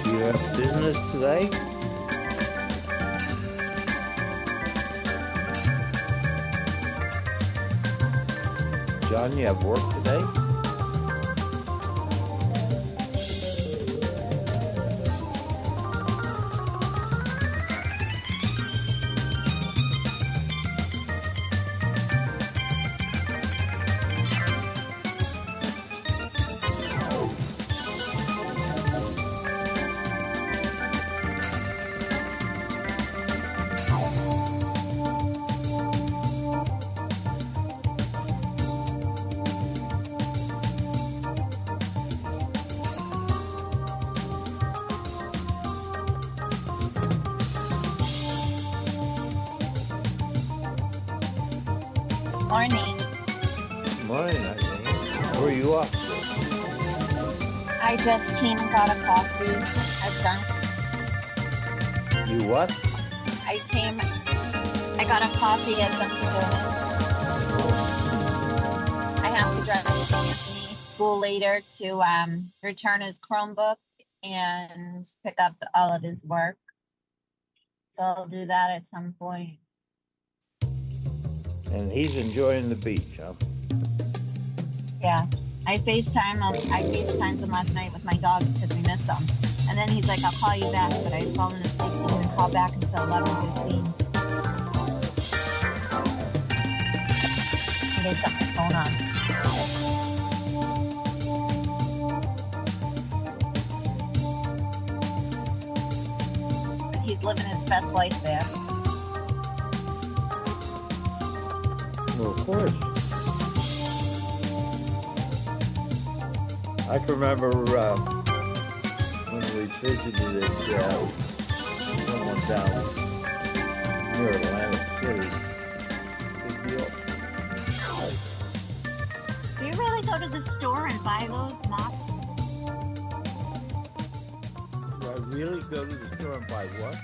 You have business today? John, you have work today? Morning. Morning, Eileen. Where are you off to? I just came and got a coffee. I've done. You what? I got a coffee at Dunkin' Donuts. I have to drive Anthony to school later to return his Chromebook and pick up all of his work. So I'll do that at some point. And he's enjoying the beach, huh? Yeah. I FaceTimed him last night with my dog because we missed him. And then he's like, I'll call you back, but I had fallen asleep and didn't call back until 11:15. They shut my phone off. But he's living his best life there. Well, of course. I can remember when we visited someone down the store and buy those mops? Do I really go to the store and buy what?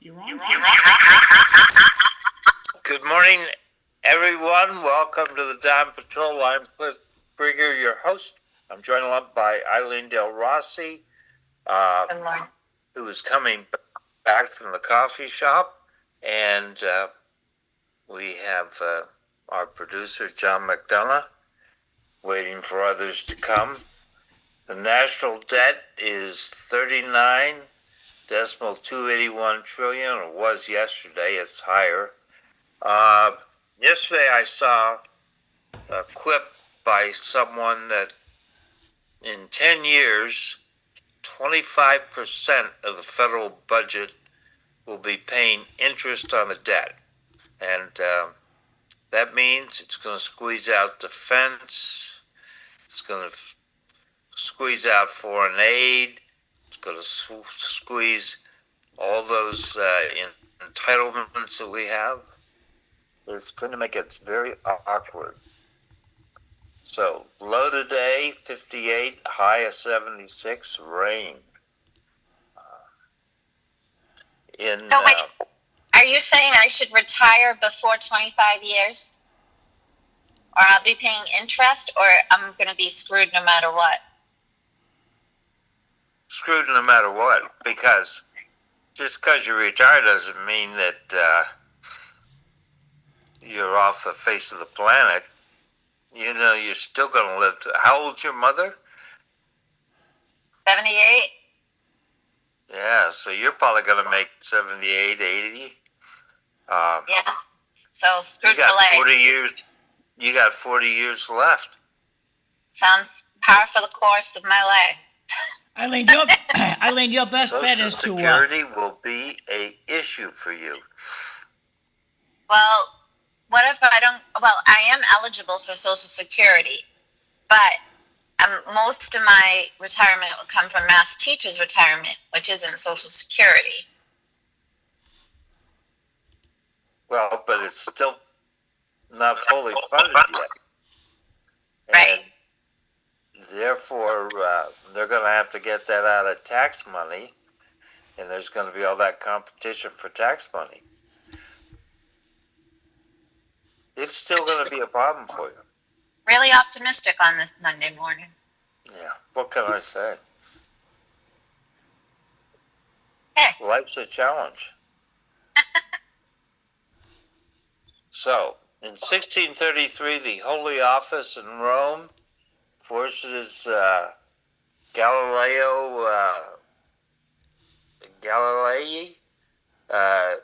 You're on. Good morning, everyone. Welcome to the Dime Patrol. I'm Cliff Krieger, your host. I'm joined by Eileen Delrossi, who is coming back from the coffee shop. And we have our producer, John McDonough, waiting for others to come. The national debt is 39.281 trillion. It was yesterday. It's higher. Yesterday I saw a quip by someone that in 10 years, 25% of the federal budget will be paying interest on the debt. And that means it's going to squeeze out defense. It's going to squeeze out foreign aid. It's going to squeeze all those entitlements that we have. It's going to make it very awkward. So, low today, 58, high of 76, rain. So wait, are you saying I should retire before 25 years? Or I'll be paying interest, or I'm going to be screwed no matter what? Screwed no matter what, because just because you retire doesn't mean that you're off the face of the planet. You know, you're still going to live how old's your mother? 78? Yeah, so you're probably going to make 78, 80. Yeah. So screwed you got for life. 40 years. You got 40 years left. Sounds par for the course of my life. Eileen, your best bet is to... Social Security will be a issue for you. Well, what if I don't... Well, I am eligible for Social Security, but Most of my retirement will come from Mass Teachers Retirement, which isn't Social Security. Well, but it's still not fully funded yet. Right. And therefore, they're going to have to get that out of tax money, and there's going to be all that competition for tax money. It's still going to be a problem for you. Really optimistic on this Monday morning. Yeah, what can I say? Hey. Life's a challenge. So, in 1633, the Holy Office in Rome forces Galilei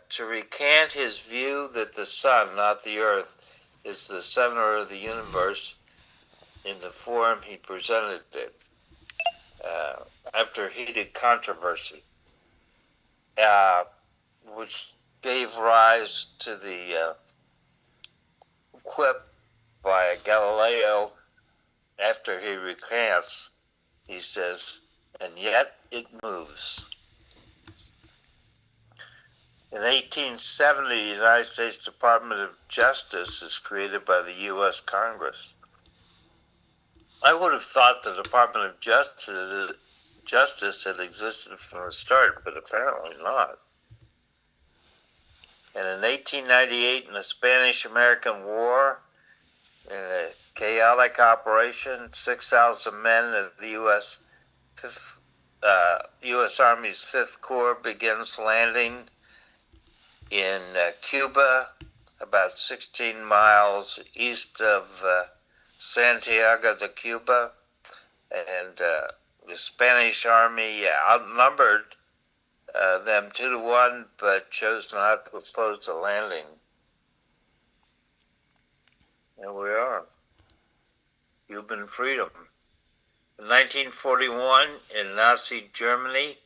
to recant his view that the sun, not the earth, is the center of the universe in the form he presented it, after heated controversy, which gave rise to the quip by Galileo after he recants. He says, "And yet it moves." In 1870, the United States Department of Justice is created by the U.S. Congress. I would have thought the Department of Justice had existed from the start, but apparently not. And in 1898, in the Spanish-American War, in a chaotic operation, 6,000 men of the U.S. Army's 5th Corps begins landing in Cuba, about 16 miles east of Santiago de Cuba, and the Spanish Army outnumbered them 2-1, but chose not to oppose the landing. Here we are. Cuban freedom. In 1941, in Nazi Germany,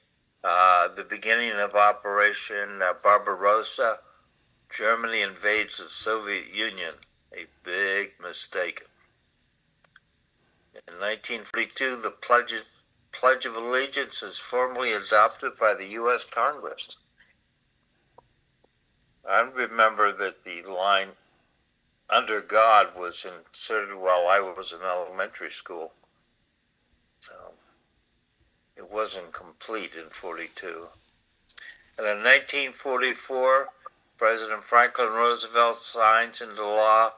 the beginning of Operation Barbarossa, Germany invades the Soviet Union, a big mistake. In 1942, the Pledge of Allegiance is formally adopted by the U.S. Congress. I remember that the line, "Under God," was inserted while I was in elementary school. So it wasn't complete in 42. And in 1944, President Franklin Roosevelt signs into law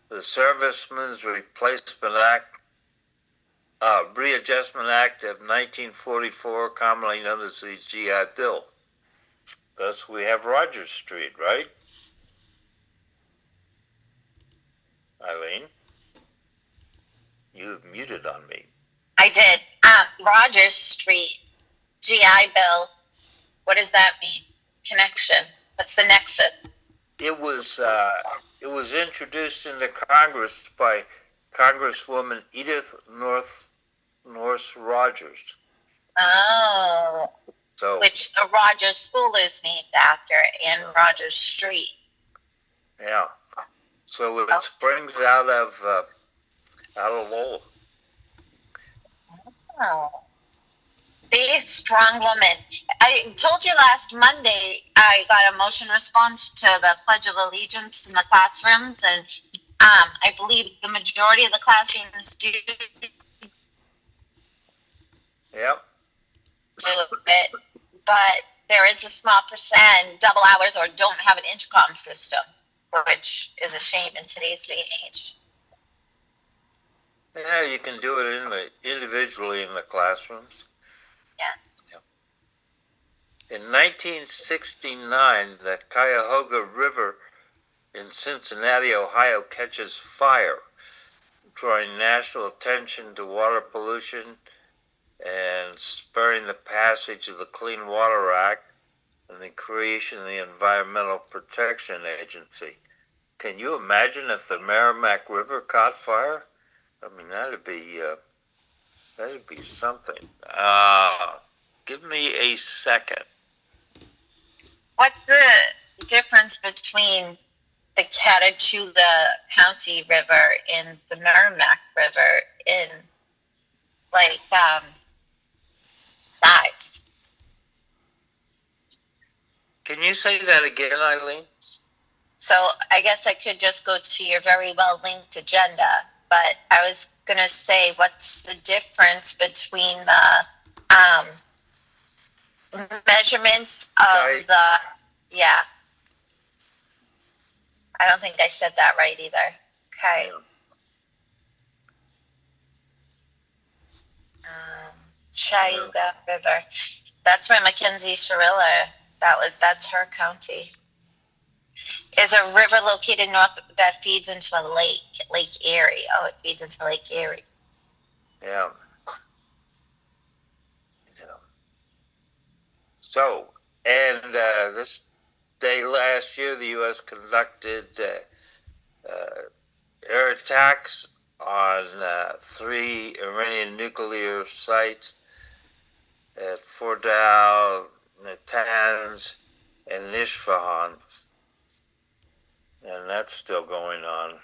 the Servicemen's Readjustment Act of 1944, commonly known as the GI Bill. Thus, we have Rogers Street, right? Eileen, you've muted on me. I did. Rogers Street, GI Bill. What does that mean? Connection. What's the nexus? It was introduced into Congress by Congresswoman Edith North Rogers. Oh. So, which the Rogers School is named after, and Rogers Street. Yeah. So it springs out of Lowell. Oh. The strong woman. I told you last Monday I got a motion response to the Pledge of Allegiance in the classrooms, and I believe the majority of the classrooms do Yep. it, but there is a small percent double hours or don't have an intercom system, which is a shame in today's day and age. Yeah, you can do it individually in the classrooms. Yes. In 1969, the Cuyahoga River in Cincinnati, Ohio, catches fire, drawing national attention to water pollution and spurring the passage of the Clean Water Act and the creation of the Environmental Protection Agency. Can you imagine if the Merrimack River caught fire? I mean, that'd be something. Give me a second. What's the difference between the Catawba County River and the Merrimack River in like dives. Can you say that again, Eileen? So I guess I could just go to your very well linked agenda, but I was gonna say, what's the difference between the measurements Right. of the, yeah, I don't think I said that right either. Okay. Cayuga River. That's where Mackenzie Shirilla, that's her county. Is a river located north that feeds into a lake, Lake Erie. Oh, it feeds into Lake Erie. Yeah. So, and this day last year, the U.S. conducted air attacks on 3 Iranian nuclear sites at Fordow, Natanz, and Isfahan. And that's still going on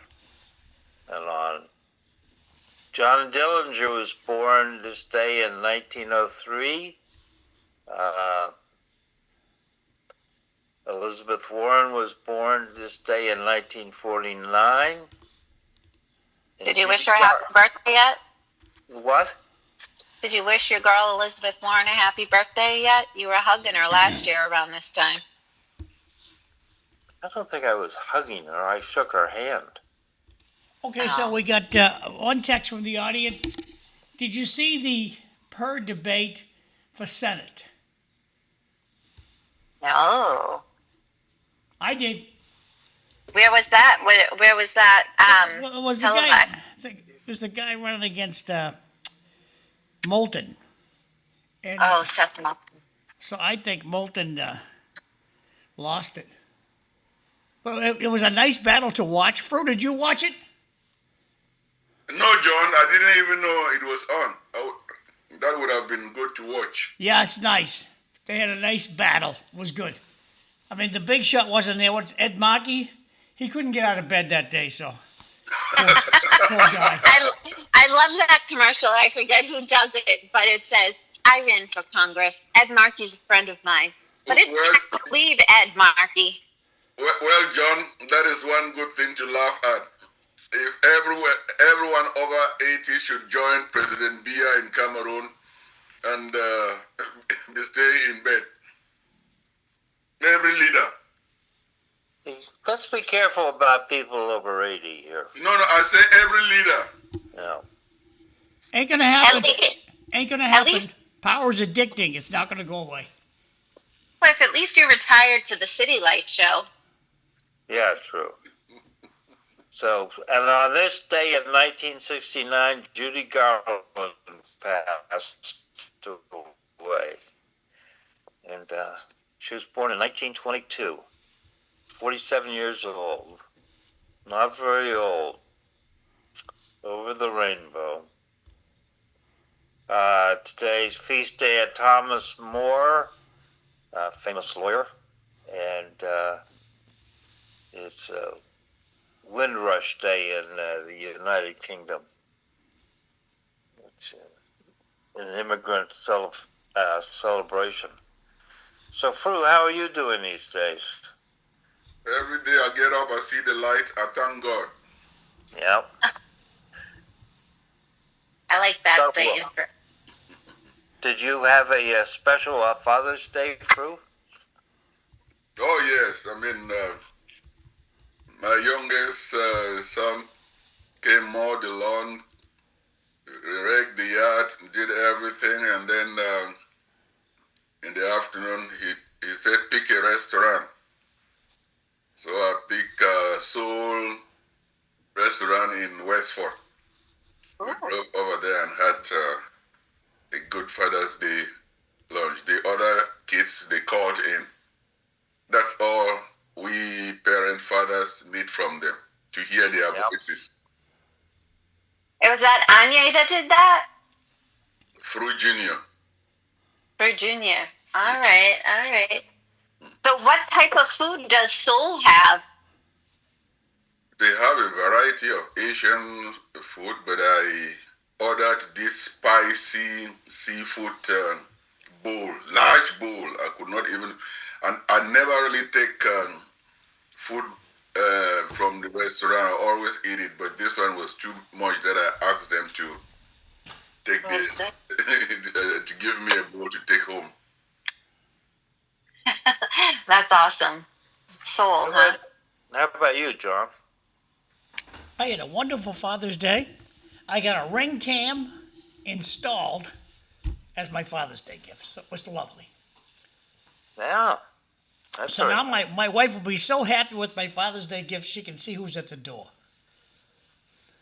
and on. John Dillinger was born this day in 1903. Elizabeth Warren was born this day in 1949. Did you wish her a happy birthday yet? What? Did you wish your girl Elizabeth Warren a happy birthday yet? You were hugging her last year around this time. I don't think I was hugging her. I shook her hand. Okay, so we got one text from the audience. Did you see the PER debate for Senate? No. I did. Where was that? Where was that? Well, it was the televised? guy. There's a guy running against Moulton. And Oh, Seth Moulton. so I think Moulton lost it. Well, it was a nice battle to watch. Fru, did you watch it? No, John, I didn't even know it was on. That would have been good to watch. Yeah, it's nice. They had a nice battle. It was good. I mean, the big shot wasn't there. What's Ed Markey? He couldn't get out of bed that day, so. Poor guy. I love that commercial. I forget who does it, but it says, "I ran for Congress. Ed Markey's a friend of mine." But it's hard to leave Ed Markey. Well, John, that is one good thing to laugh at. If everyone over 80 should join President Biya in Cameroon and stay in bed. Every leader. Let's be careful about people over 80 here. No, I say every leader. No. Ain't gonna happen. At Ain't gonna happen. least- Power's addicting. It's not gonna go away. Cliff, at least you're retired to the City Life show. Yeah, true. So, and on this day in 1969, Judy Garland passed away. And she was born in 1922. 47 years old. Not very old. Over the rainbow. Today's feast day at Thomas More, famous lawyer. And it's Windrush Day in the United Kingdom. It's an immigrant celebration. So, Fru, how are you doing these days? Every day I get up, I see the light, I thank God. Yeah. I like that So, thing. Did you have a special Father's Day, Fru? Oh, yes. I mean, my youngest son came mowed the lawn, raked the yard, did everything, and then in the afternoon he said pick a restaurant. So I picked Soul restaurant in Westford. We drove over there and had a good Father's Day lunch. The other kids, they called in. That's all we parent fathers need from them, to hear their voices. It was that Anya that did that? Fru Junior. Virginia. All right. So what type of food does Soul have? They have a variety of Asian food, but I ordered this spicy seafood bowl, large bowl. I could not even, and I never really take food from the restaurant. I always eat it, but this one was too much that I asked them to take to give me a bowl to take home. That's awesome. Soul, huh? How about you, John? I had a wonderful Father's Day. I got a ring cam installed as my Father's Day gift. So it was lovely. Yeah. That's So right. now my wife will be so happy with my Father's Day gift, she can see who's at the door.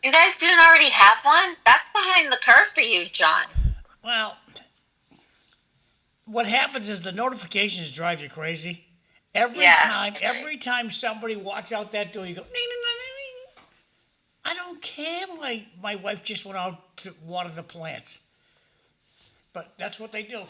You guys didn't already have one? That's behind the curve for you, John. Well, what happens is the notifications drive you crazy. Every time somebody walks out that door, you go, ding, ding, ding, ding, ding. I don't care. My wife just went out to water the plants. But that's what they do.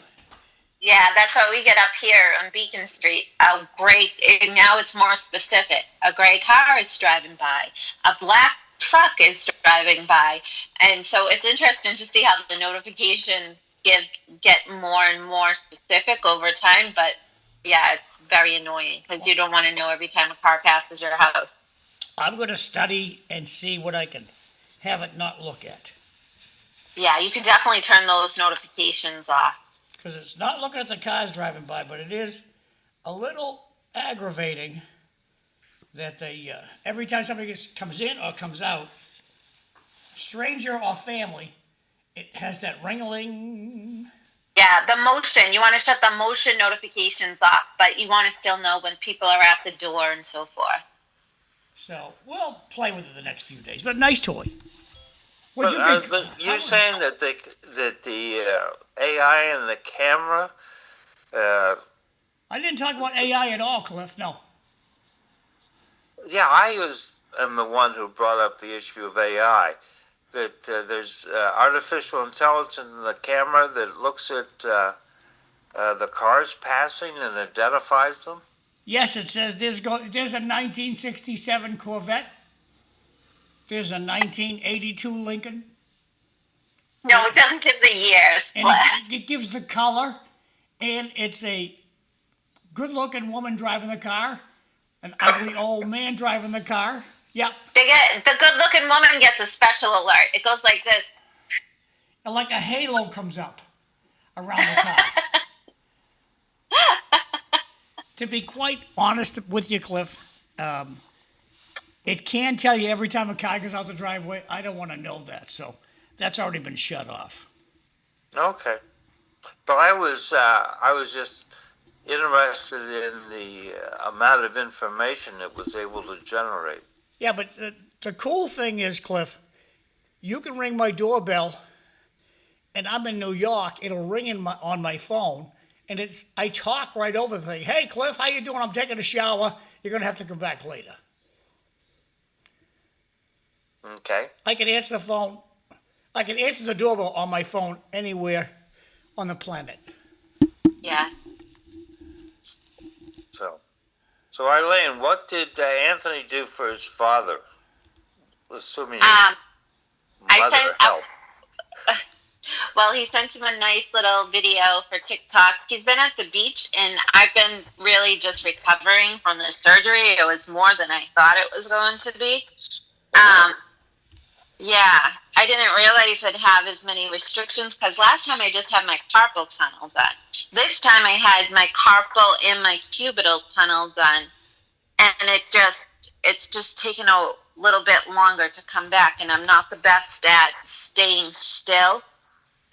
Yeah, that's what we get up here on Beacon Street. A gray, and now it's more specific. A gray car is driving by. A black truck is driving by. And so it's interesting to see how the notification get more and more specific over time. But yeah, it's very annoying because you don't want to know every time a car passes your house. I'm going to study and see what I can have it not look at. Yeah, you can definitely turn those notifications off. Because it's not looking at the cars driving by, but it is a little aggravating that they, every time somebody comes in or comes out, stranger or family, it has that ring-a-ling. Yeah, the motion. You want to shut the motion notifications off, but you want to still know when people are at the door and so forth. So we'll play with it the next few days. But nice toy. But you're saying that the AI and the camera. I didn't talk about AI at all, Cliff. No. Yeah, I am the one who brought up the issue of AI. That there's artificial intelligence in the camera that looks at the cars passing and identifies them. Yes, it says there's a 1967 Corvette. There's a 1982 Lincoln. No, it doesn't give the years. And it gives the color, and it's a good-looking woman driving the car, an ugly old man driving the car. Yep. The good-looking woman gets a special alert. It goes like this. And like a halo comes up around the car. To be quite honest with you, Cliff, it can tell you every time a car goes out the driveway. I don't want to know that, so that's already been shut off. Okay, but I was just interested in the amount of information it was able to generate. Yeah, but the cool thing is, Cliff, you can ring my doorbell, and I'm in New York. It'll ring on my phone, and I talk right over the thing. Hey, Cliff, how you doing? I'm taking a shower. You're gonna have to come back later. Okay. I can answer the phone. I can answer the doorbell on my phone anywhere on the planet. Yeah. So Eileen, what did Anthony do for his father? Assuming I mother sent helped. Well, he sent him a nice little video for TikTok. He's been at the beach, and I've been really just recovering from the surgery. It was more than I thought it was going to be. Yeah, I didn't realize I'd have as many restrictions because last time I just had my carpal tunnel done. This time I had my carpal and my cubital tunnel done, and it's just taken a little bit longer to come back, and I'm not the best at staying still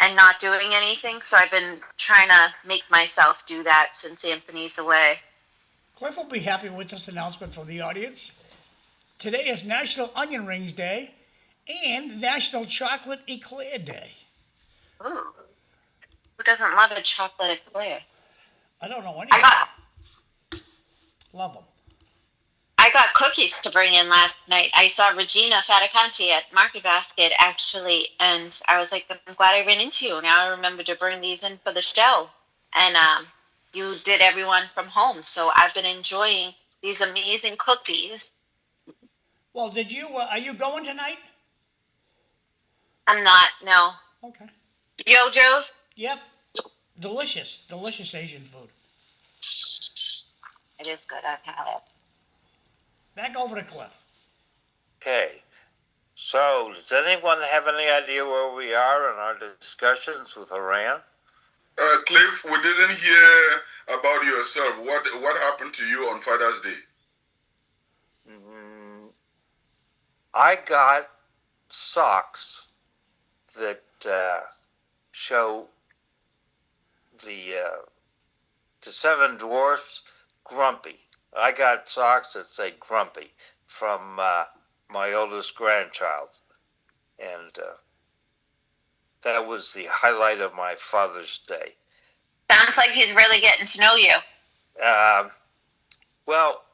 and not doing anything, so I've been trying to make myself do that since Anthony's away. Cliff will be happy with this announcement from the audience. Today is National Onion Rings Day and National Chocolate Eclair Day. Ooh. Who doesn't love a chocolate eclair? I don't know anyone. Love them. I got cookies to bring in last night. I saw Regina Fatacanti at Market Basket, actually, and I was like, I'm glad I ran into you. Now I remember to bring these in for the show. And you did everyone from home, so I've been enjoying these amazing cookies. Well, are you going tonight? I'm not, no. Okay. JoJo's? Yep. Delicious Asian food. It is good, I've had it. Back over to Cliff. Okay. So, does anyone have any idea where we are in our discussions with Iran? Cliff, we didn't hear about yourself. What happened to you on Father's Day? I got socks that show the Seven Dwarfs Grumpy. I got socks that say Grumpy from my oldest grandchild. And that was the highlight of my Father's Day. Sounds like he's really getting to know you. Well,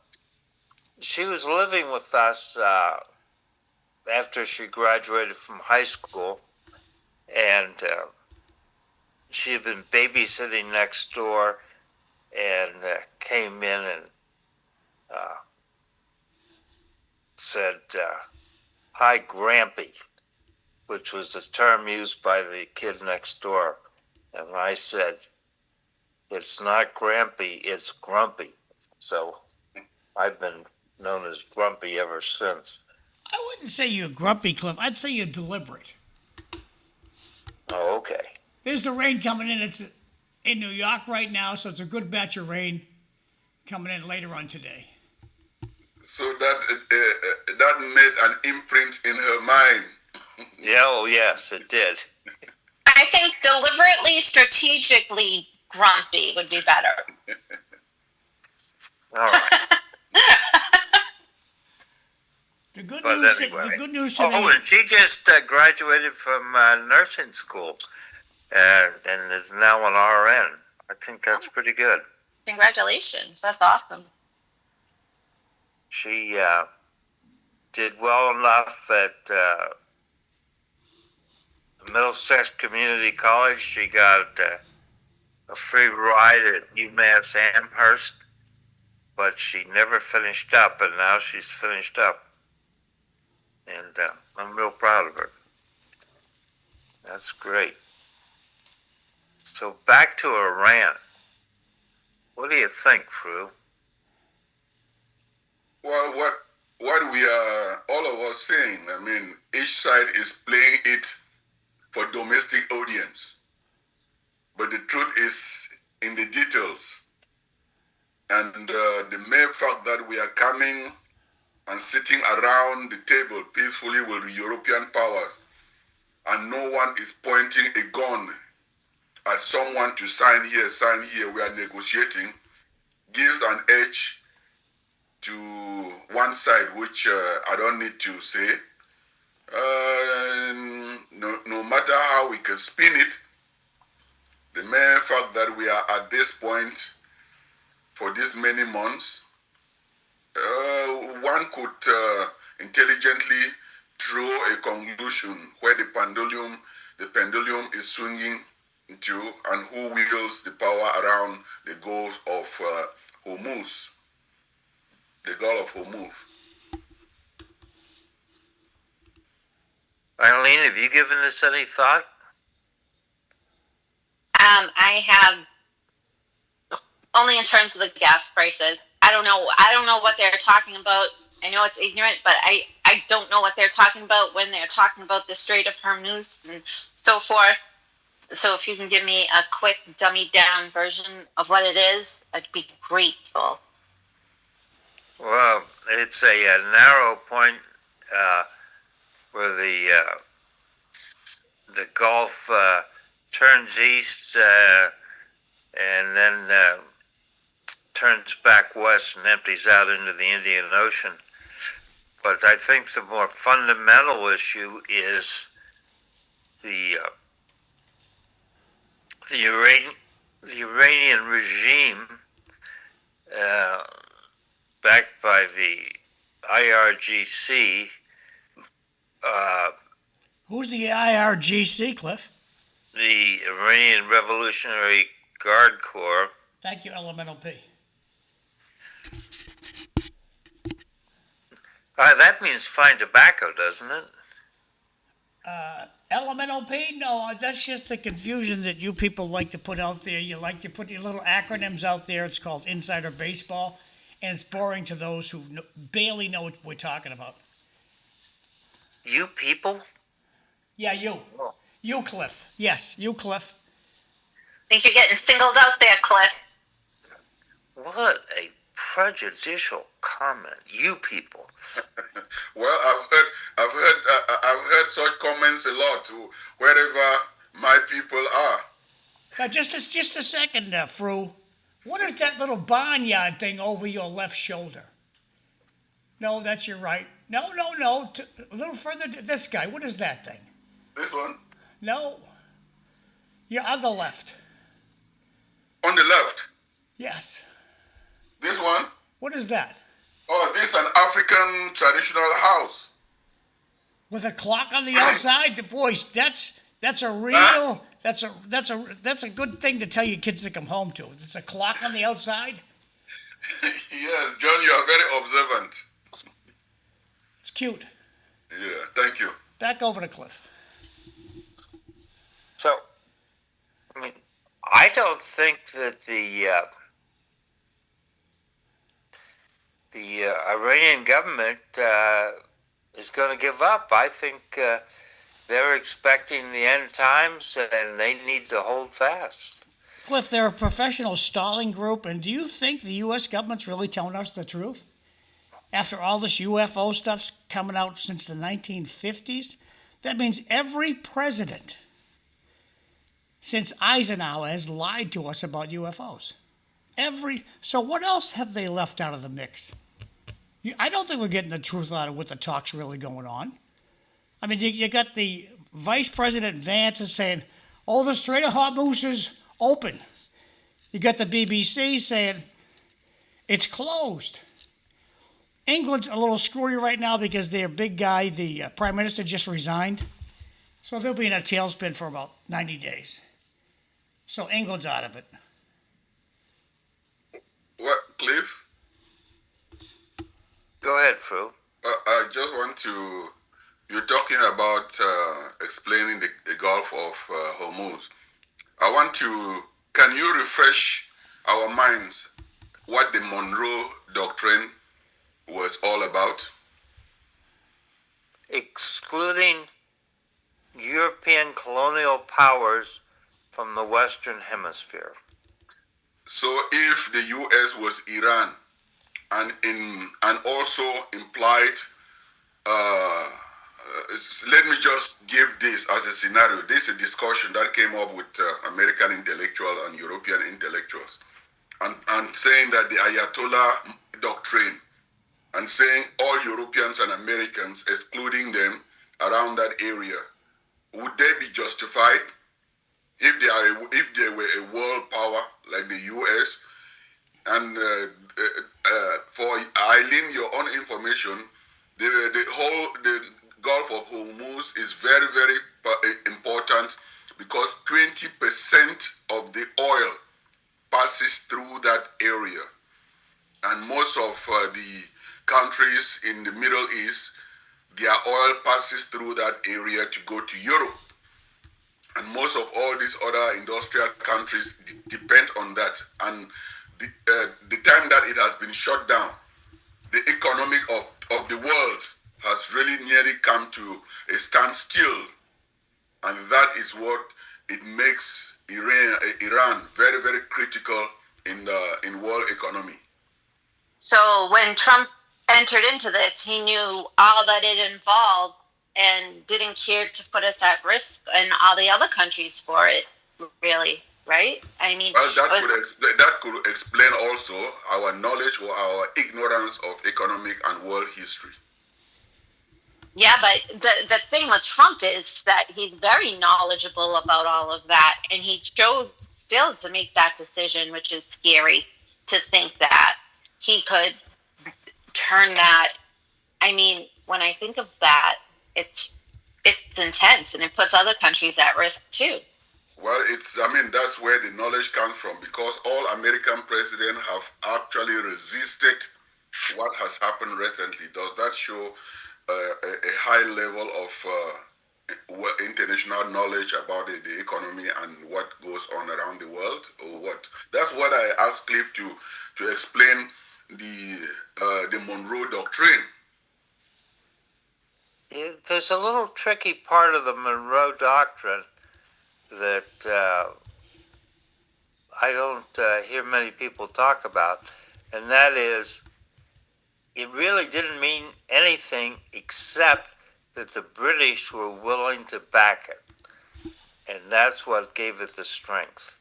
she was living with us after she graduated from high school, and she had been babysitting next door and came in and said, "Hi, Grampy," which was the term used by the kid next door. And I said, "It's not Grampy, it's Grumpy." So I've been known as Grumpy ever since. I wouldn't say you're grumpy, Cliff. I'd say you're deliberate. Oh, okay. There's the rain coming in. It's in New York right now, so it's a good batch of rain coming in later on today. So that made an imprint in her mind. Yeah, oh yes, it did. I think deliberately, strategically grumpy would be better. All right. The good But news, anyway. the good news today. Oh, and she just graduated from nursing school and is now an RN. I think that's pretty good. Congratulations. That's awesome. She did well enough at Middlesex Community College. She got a free ride at UMass Amherst, but she never finished up, and now she's finished up. And I'm real proud of her. That's great. So back to Iran. What do you think, Fru? Well, what we are all of us saying, I mean, each side is playing it for domestic audience. But the truth is in the details. And the mere fact that we are coming and sitting around the table peacefully with European powers, and no one is pointing a gun at someone to sign here, we are negotiating, gives an edge to one side, which I don't need to say. No matter how we can spin it, the mere fact that we are at this point for this many months, one could intelligently draw a conclusion where the pendulum is swinging to, and who wields the power around the Gulf of Hormuz. The Gulf of Hormuz. Eileen, have you given this any thought? I have only in terms of the gas prices. I don't know what they're talking about. I know it's ignorant, but I don't know what they're talking about when they're talking about the Strait of Hormuz and so forth. So if you can give me a quick dummied down version of what it is, I'd be grateful. Well, it's a narrow point where the Gulf turns east and then turns back west and empties out into the Indian Ocean. But I think the more fundamental issue is the Iranian regime, backed by the IRGC. Who's the IRGC, Cliff? The Iranian Revolutionary Guard Corps. Thank you, Elemental P. That means fine tobacco, doesn't it? LMNOP? No, that's just the confusion that you people like to put out there. You like to put your little acronyms out there. It's called Insider Baseball, and it's boring to those who barely know what we're talking about. You people? Yeah, you. Oh. You, Cliff. Yes, you, Cliff. Think you're getting singled out there, Cliff. What a prejudicial comment. You people. Well, I've heard such comments a lot wherever my people are. Now, just a second, Fru. What is that little barnyard thing over your left shoulder? No, that's your right. No. A little further. This guy. What is that thing? This one? No. Your other left. On the left? Yes. This one? What is that? Oh, this is an African traditional house. With a clock on the outside? Boys, that's a real that's a good thing to tell your kids to come home to. It's a clock on the outside. Yes, John, you are very observant. It's cute. Yeah, thank you. Back over to Cliff. So, I mean, I don't think that the Iranian government is going to give up. I think they're expecting the end times, and they need to hold fast. Cliff, they're a professional stalling group, and do you think the U.S. government's really telling us the truth? After all this UFO stuff's coming out since the 1950s, that means every president since Eisenhower has lied to us about UFOs. So what else have they left out of the mix? I don't think we're getting the truth out of what the talk's really going on. I mean, you got the Vice President Vance is saying, oh, the Strait of Hormuz is open. You got the BBC saying it's closed. England's a little screwy right now because their big guy, the Prime Minister, just resigned. So they'll be in a tailspin for about 90 days. So England's out of it. What, Cliff? Go ahead, Fru. I just want to... You're talking about explaining the Gulf of Hormuz. I want to... Can you refresh our minds what the Monroe Doctrine was all about? Excluding European colonial powers from the Western Hemisphere. So if the U.S. was Iran and also implied, let me just give this as a scenario. This is a discussion that came up with American intellectuals and European intellectuals, and saying that the Ayatollah doctrine, and saying all Europeans and Americans, excluding them around that area, would they be justified if they were a world power like the U.S.? And for Eileen, your own information, the Gulf of Hormuz is very, very important because 20% of the oil passes through that area, and most of the countries in the Middle East, their oil passes through that area to go to Europe. And most of all these other industrial countries depend on that. And the time that it has been shut down, the economic of the world has really nearly come to a standstill. And that is what it makes Iran very, very critical in world economy. So when Trump entered into this, he knew all that it involved and didn't care to put us at risk and all the other countries for it, really, right? I mean, well, that could explain also our knowledge or our ignorance of economic and world history. Yeah, but the thing with Trump is that he's very knowledgeable about all of that, and he chose still to make that decision, which is scary to think that he could turn that. I mean, when I think of that, it's intense, and it puts other countries at risk too. Well, that's where the knowledge comes from, because all American presidents have actually resisted what has happened recently. Does that show a high level of international knowledge about the economy and what goes on around the world, or what? That's what I asked Cliff to explain the Monroe Doctrine. There's a little tricky part of the Monroe Doctrine that I don't hear many people talk about, and that is, it really didn't mean anything except that the British were willing to back it, and that's what gave it the strength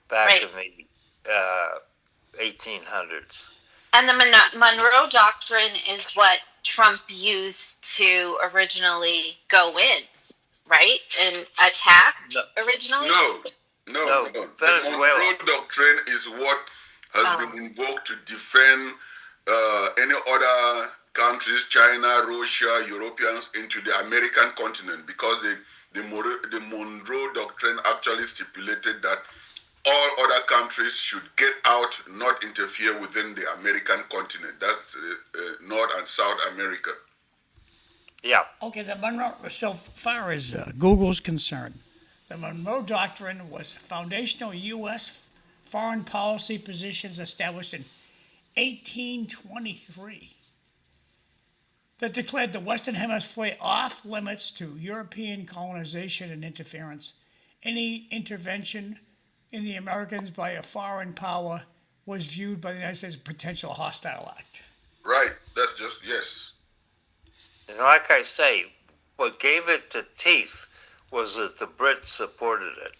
back in the 1800s. And the Monroe Doctrine is what Trump used to originally go in, right? And attack originally? No. The Monroe Doctrine is what has been invoked to defend any other countries, China, Russia, Europeans, into the American continent, because the Monroe Doctrine actually stipulated that all other countries should get out, not interfere within the American continent. That's North and South America. Yeah. Okay, the Monroe, so far as Google's concerned, the Monroe Doctrine was foundational U.S. foreign policy positions established in 1823 that declared the Western Hemisphere off limits to European colonization and interference. Any intervention in the Americas by a foreign power was viewed by the United States as a potential hostile act. Right, that's just, yes. And like I say, what gave it the teeth was that the Brits supported it.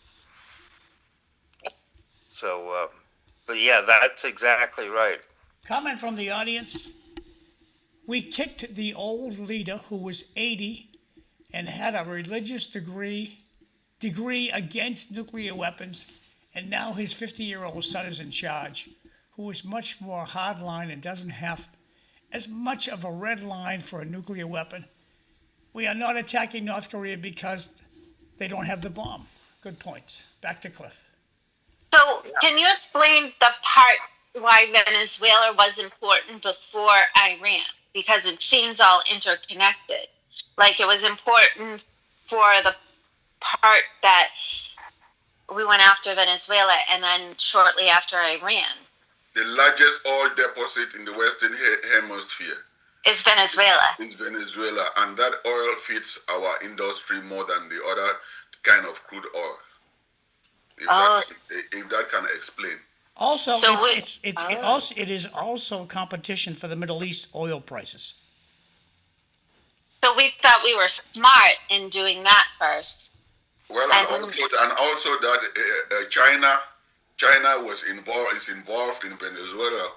So, but yeah, that's exactly right. Comment from the audience. We kicked the old leader who was 80 and had a religious degree against nuclear weapons, and now his 50-year-old son is in charge, who is much more hardline and doesn't have as much of a red line for a nuclear weapon. We are not attacking North Korea because they don't have the bomb. Good points. Back to Cliff. So, can you explain the part why Venezuela was important before Iran? Because it seems all interconnected. Like, it was important for the part that we went after Venezuela, and then shortly after Iran. The largest oil deposit in the Western Hemisphere is Venezuela. And that oil feeds our industry more than the other kind of crude oil. If that can explain. Also, it is also competition for the Middle East oil prices. So we thought we were smart in doing that first. Well, and also that China is involved in Venezuela,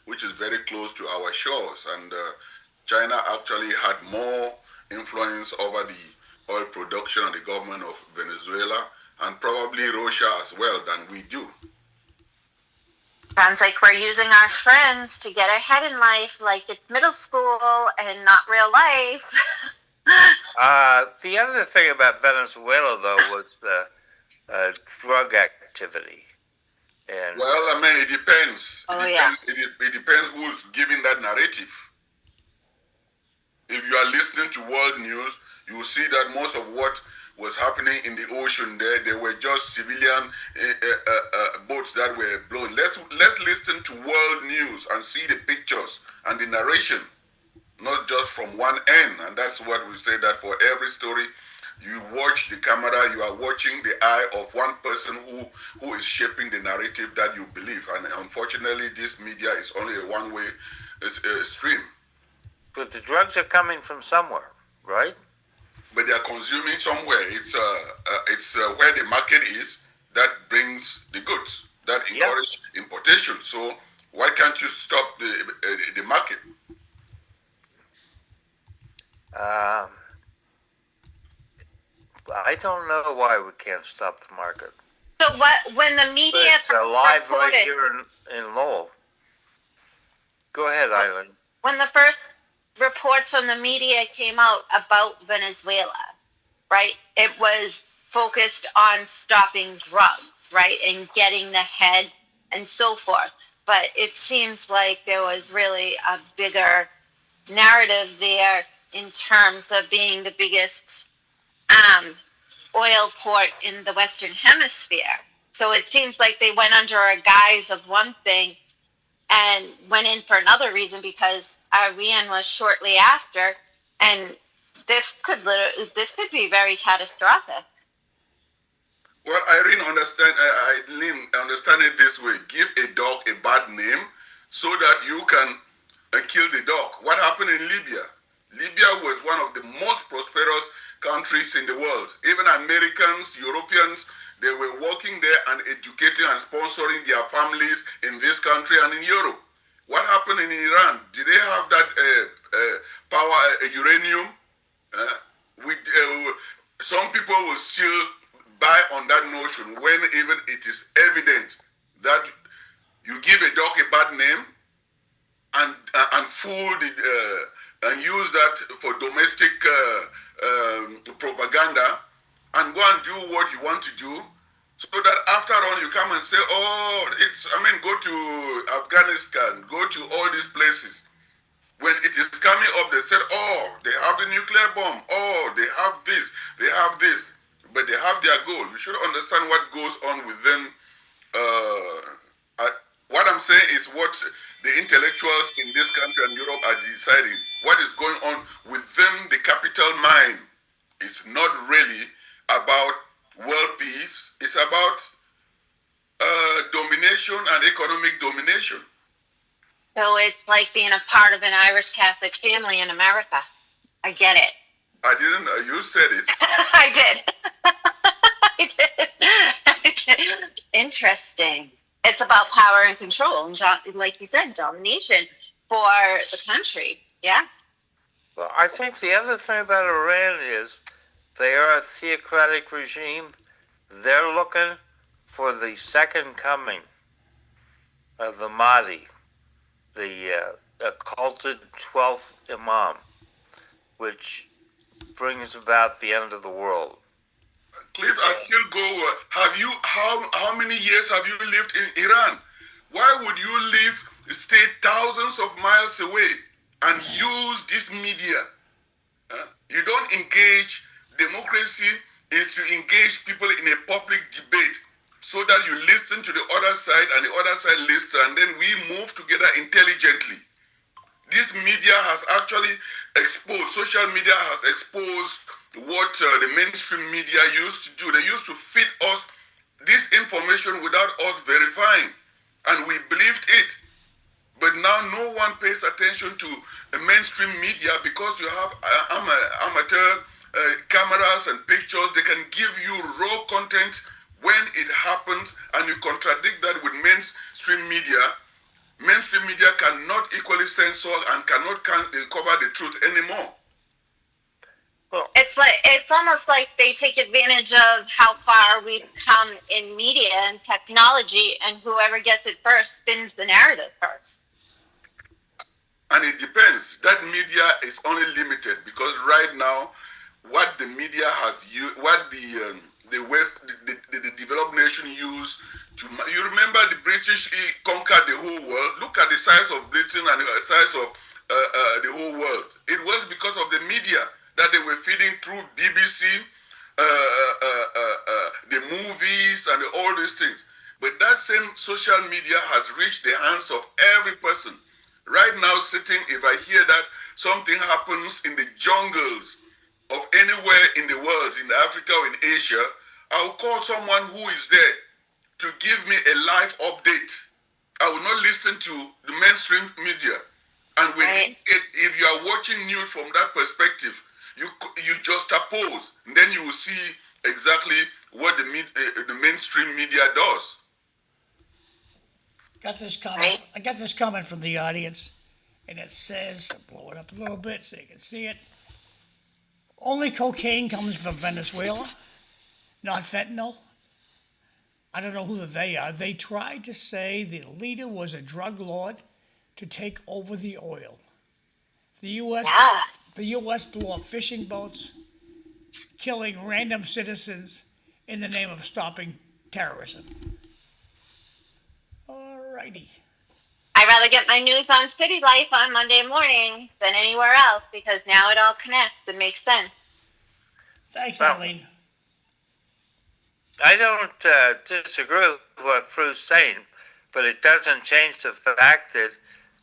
which is very close to our shores, and China actually had more influence over the oil production and the government of Venezuela, and probably Russia as well, than we do. Sounds like we're using our friends to get ahead in life, like it's middle school and not real life. The other thing about Venezuela, though, was the drug activity. And well, I mean, it depends. It depends who's giving that narrative. If you are listening to world news, you will see that most of what was happening in the ocean there, they were just civilian boats that were blown. Let's listen to world news and see the pictures and the narration, not just from one end. And that's what we say, that for every story you watch the camera, you are watching the eye of one person who is shaping the narrative that you believe. And unfortunately, this media is only a one-way stream. But the drugs are coming from somewhere, right? But they are consuming somewhere. It's where the market is that brings the goods, that encourage importation. So why can't you stop the market? I don't know why we can't stop the market. So when the media it's alive right here in Lowell. Go ahead, Eileen. When the first reports from the media came out about Venezuela, right, it was focused on stopping drugs, right, and getting the head and so forth. But it seems like there was really a bigger narrative there in terms of being the biggest oil port in the Western Hemisphere. So it seems like they went under a guise of one thing and went in for another reason, because Iran was shortly after, and this could be very catastrophic. Well, Irene, Eileen, understand it this way. Give a dog a bad name so that you can kill the dog. What happened in Libya? Libya was one of the most prosperous countries in the world. Even Americans, Europeans, they were working there and educating and sponsoring their families in this country and in Europe. What happened in Iran? Did they have that power, uranium? Some people will still buy on that notion when even it is evident that you give a dog a bad name and fool the and use that for domestic propaganda, and go and do what you want to do, so that after all you come and say, oh, go to Afghanistan, go to all these places. When it is coming up, they said, oh, they have a nuclear bomb, oh, they have this, but they have their goal. You should understand what goes on within. What I'm saying is what the intellectuals in this country and Europe are deciding. What is going on within the capital mind is not really about world peace. It's about domination and economic domination. So it's like being a part of an Irish Catholic family in America. I get it. I didn't. You said it. I did. I did. Interesting. It's about power and control, and like you said, domination for the country. Yeah. Well, I think the other thing about Iran is they are a theocratic regime. They're looking for the second coming of the Mahdi, the occulted 12th Imam, which brings about the end of the world. Cliff, I still go. How many years have you lived in Iran? Why would you stay thousands of miles away and use this media? You don't engage. Democracy is to engage people in a public debate so that you listen to the other side and the other side listens, and then we move together intelligently. This media has actually exposed, social media has exposed what the mainstream media used to do. They used to feed us this information without us verifying, and we believed it. But now no one pays attention to the mainstream media because you have amateur cameras and pictures. They can give you raw content when it happens, and you contradict that with mainstream media. Mainstream media cannot equally censor and cannot cover the truth anymore. It's almost like they take advantage of how far we've come in media and technology, and whoever gets it first spins the narrative first. And it depends. That media is only limited because right now, what the media has used, what the West, the developed nation use to. You remember the British conquered the whole world. Look at the size of Britain and the size of the whole world. It was because of the media that they were feeding through BBC, the movies, and all these things. But that same social media has reached the hands of every person. Right now, sitting, if I hear that something happens in the jungles of anywhere in the world, in Africa or in Asia, I'll call someone who is there to give me a live update. I will not listen to the mainstream media. And when if you are watching news from that perspective, you just oppose, and then you will see exactly what the mainstream media does. I got this comment from the audience, and it says, I'll blow it up a little bit so you can see it. Only cocaine comes from Venezuela, not fentanyl. I don't know who they are. They tried to say the leader was a drug lord to take over the oil. The U.S. blew up fishing boats, killing random citizens in the name of stopping terrorism. Alrighty. I'd rather get my news on City Life on Monday morning than anywhere else because now it all connects and makes sense. Thanks, Well, Eileen. I don't disagree with what Fru's saying, but it doesn't change the fact that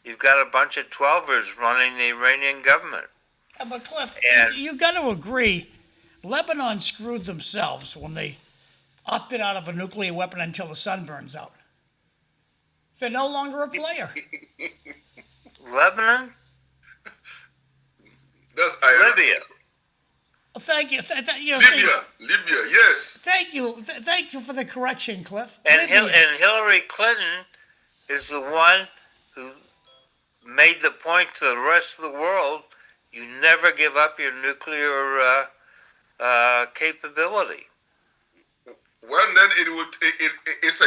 you've got a bunch of 12ers running the Iranian government. But Cliff, And- you got to agree, Lebanon screwed themselves when they opted out of a nuclear weapon until the sun burns out. They're no longer a player. Lebanon? That's Iran. Libya. Thank you. Libya, yes. Thank you. Thank you for the correction, Cliff. And, Libya. and Hillary Clinton is the one who made the point to the rest of the world, you never give up your nuclear capability. Well, then it's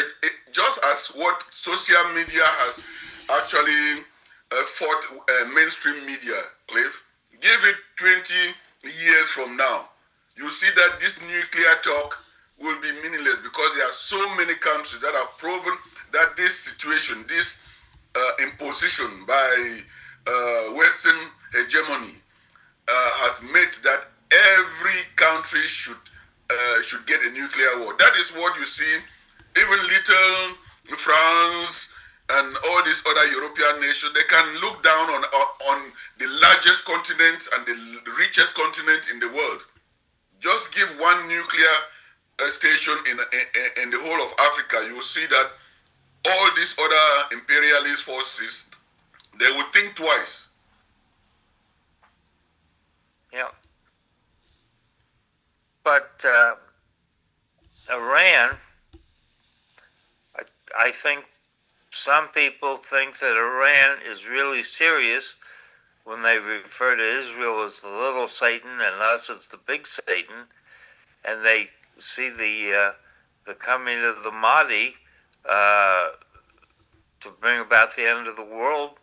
just as what social media has actually fought mainstream media, Cliff. Give it 20 years from now, you see that this nuclear talk will be meaningless because there are so many countries that have proven that this situation, this imposition by Western hegemony has made that every country should get a nuclear war. That is what you see. Even little France and all these other European nations, they can look down on the largest continent and the richest continent in the world. Just give one nuclear station in the whole of Africa, you will see that all these other imperialist forces, they will think twice. Yeah. But Iran, I think some people think that Iran is really serious when they refer to Israel as the little Satan and us as the big Satan, and they see the coming of the Mahdi to bring about the end of the world,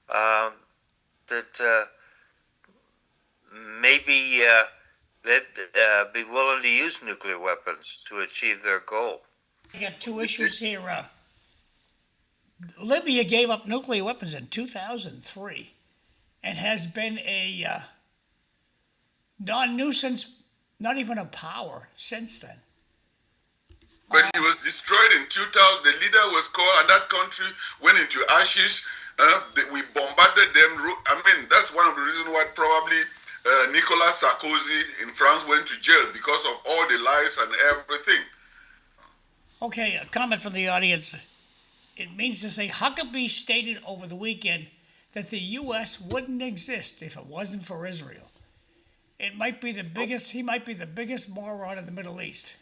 that maybe they'd be willing to use nuclear weapons to achieve their goal. I got two issues here. Libya gave up nuclear weapons in 2003 and has been a non-nuisance, not even a power since then. But he was destroyed in 2000. The leader was called, and that country went into ashes. We bombarded them. I mean, that's one of the reasons why probably Nicolas Sarkozy in France went to jail because of all the lies and everything. Okay, a comment from the audience. It means to say Huckabee stated over the weekend that the U.S. wouldn't exist if it wasn't for Israel. It might be the biggest. He might be the biggest moron in the Middle East.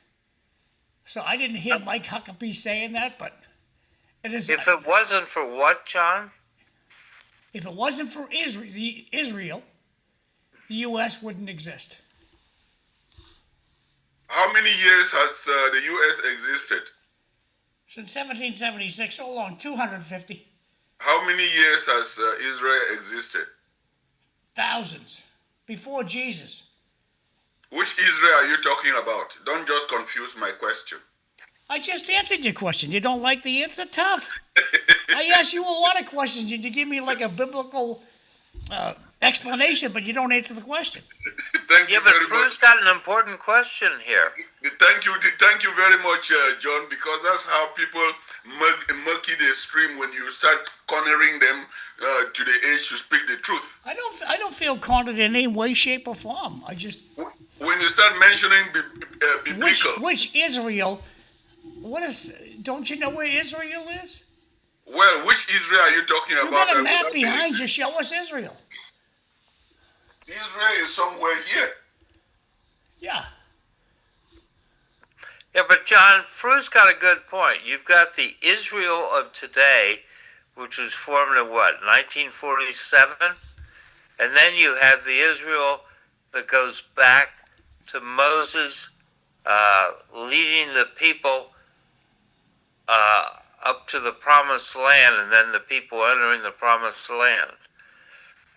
So I didn't hear Mike Huckabee saying that, but it is. If it wasn't for what, John? If it wasn't for Israel, the U.S. wouldn't exist. How many years has the U.S. existed? Since 1776, so long, 250. How many years has Israel existed? Thousands. Before Jesus. Which Israel are you talking about? Don't just confuse my question. I just answered your question. You don't like the answer? Tough. I asked you a lot of questions and you give me like a biblical explanation, but you don't answer the question. Thank you Yeah, but very much. Fru's got an important question here. Thank you very much, John, because that's how people murky the stream when you start cornering them to the edge to speak the truth. I don't feel cornered in any way, shape, or form. I just When you start mentioning biblical, which Israel. What is? Don't you know where Israel is? well, which Israel are you talking You about? got a map behind you. Show us Israel. Israel is somewhere here. Yeah. Yeah, but John, Fru's got a good point. You've got the Israel of today, which was formed in what, 1947? And then you have the Israel that goes back to Moses leading the people up to the promised land, and then the people entering the promised land.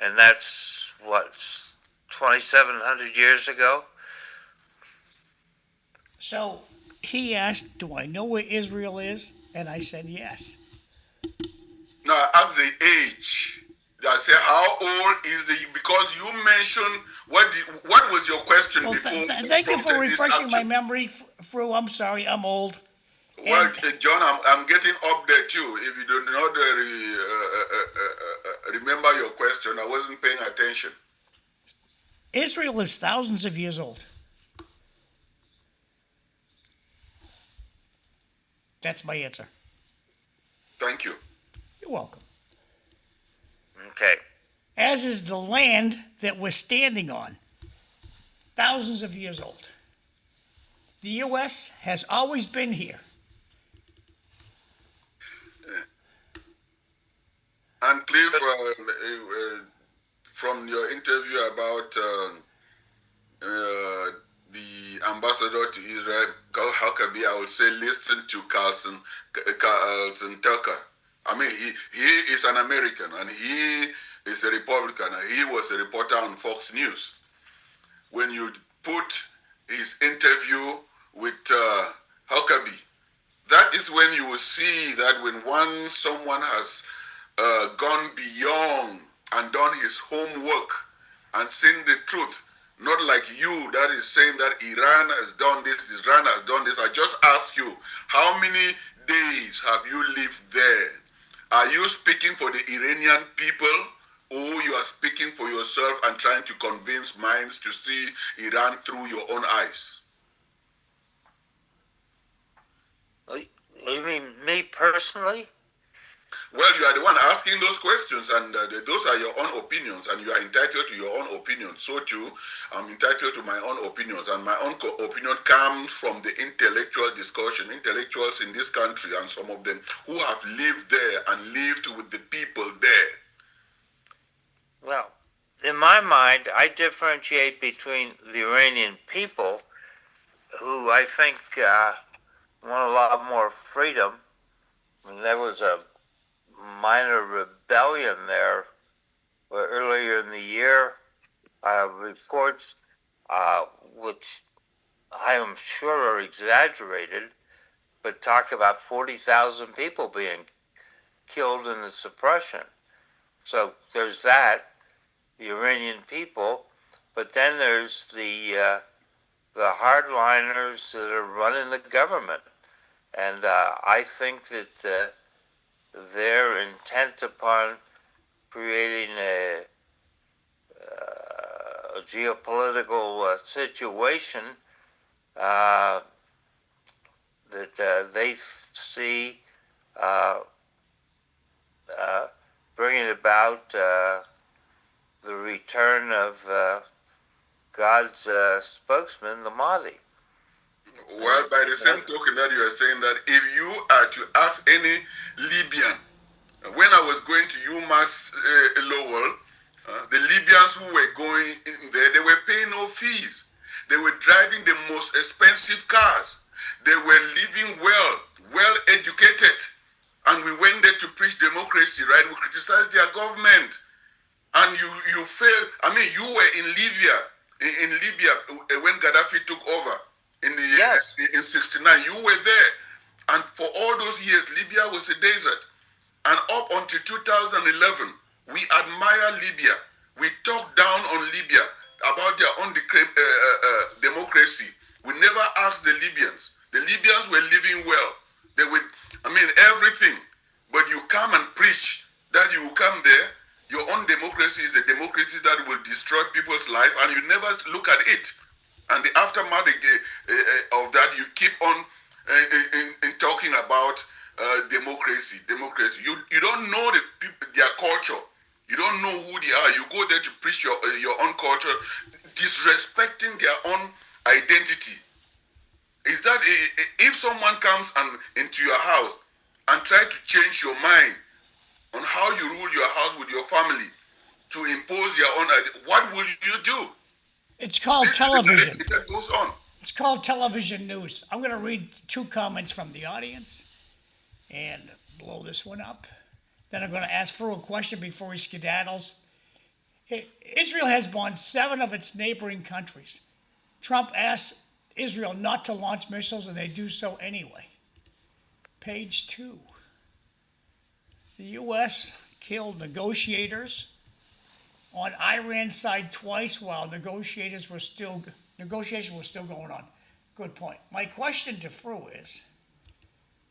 And that's, what, 2,700 years ago? So he asked, do I know where Israel is? And I said yes. Now I ask the age. I say, how old is the? Because you mentioned what was your question Well, before? thank you for prompted this refreshing my action? memory, Fru. I'm sorry, I'm old. Well, And John, I'm getting up there too. If you do not remember your question, I wasn't paying attention. Israel is thousands of years old. That's my answer. Thank you. You're welcome. Okay. As is the land that we're standing on, thousands of years old. The U.S. has always been here. And Cliff, from your interview about the ambassador to Israel, Carl Huckabee, I would say listen to Carlson Tucker. I mean, he is an American and he is a Republican. And he was a reporter on Fox News. When you put his interview with Huckabee, that is when you will see that when someone has gone beyond and done his homework and seen the truth, not like you that is saying that Iran has done this, Iran has done this. I just ask you, how many days have you lived there? Are you speaking for the Iranian people, or you are speaking for yourself and trying to convince minds to see Iran through your own eyes? You mean me personally? Well, you are the one asking those questions, and those are your own opinions, and you are entitled to your own opinion. So too, I'm entitled to my own opinions, and my own opinion comes from the intellectual discussion, intellectuals in this country, and some of them who have lived there and lived with the people there. Well, in my mind, I differentiate between the Iranian people, who I think want a lot more freedom. I mean, there was a minor rebellion there earlier in the year. Reports, which I am sure are exaggerated, but talk about 40,000 people being killed in the suppression. So there's that, the Iranian people, but then there's the hardliners that are running the government. And I think that they're intent upon creating a geopolitical situation that they see bringing about the return of God's spokesman, the Mahdi. Well, by the same token that you are saying that if you are to ask any Libyan, when I was going to UMass Lowell, the Libyans who were going in there, they were paying no fees. They were driving the most expensive cars. They were living well educated. And we went there to preach democracy, right? We criticized their government. And you failed. I mean, you were in Libya when Gaddafi took over in in '69. You were there. And for all those years, Libya was a desert. And up until 2011, we admire Libya. We talk down on Libya about their own democracy. We never asked the Libyans. The Libyans were living well. They would, I mean, everything. But you come and preach that you will come there. Your own democracy is the democracy that will destroy people's life, and you never look at it. And the aftermath of that, you keep on in talking about democracy. You don't know their culture. You don't know who they are. You go there to preach your own culture, disrespecting their own identity. Is that if someone comes into your house and try to change your mind on how you rule your house with your family to impose your own idea, what will you do? It's called television. That goes on. It's called television news. I'm going to read 2 comments from the audience and blow this one up. Then I'm going to ask Fru a question before he skedaddles. Israel has bombed 7 of its neighboring countries. Trump asked Israel not to launch missiles, and they do so anyway. Page 2. The U.S. killed negotiators on Iran's side twice while negotiations were still going on. Good point. My question to Fru is,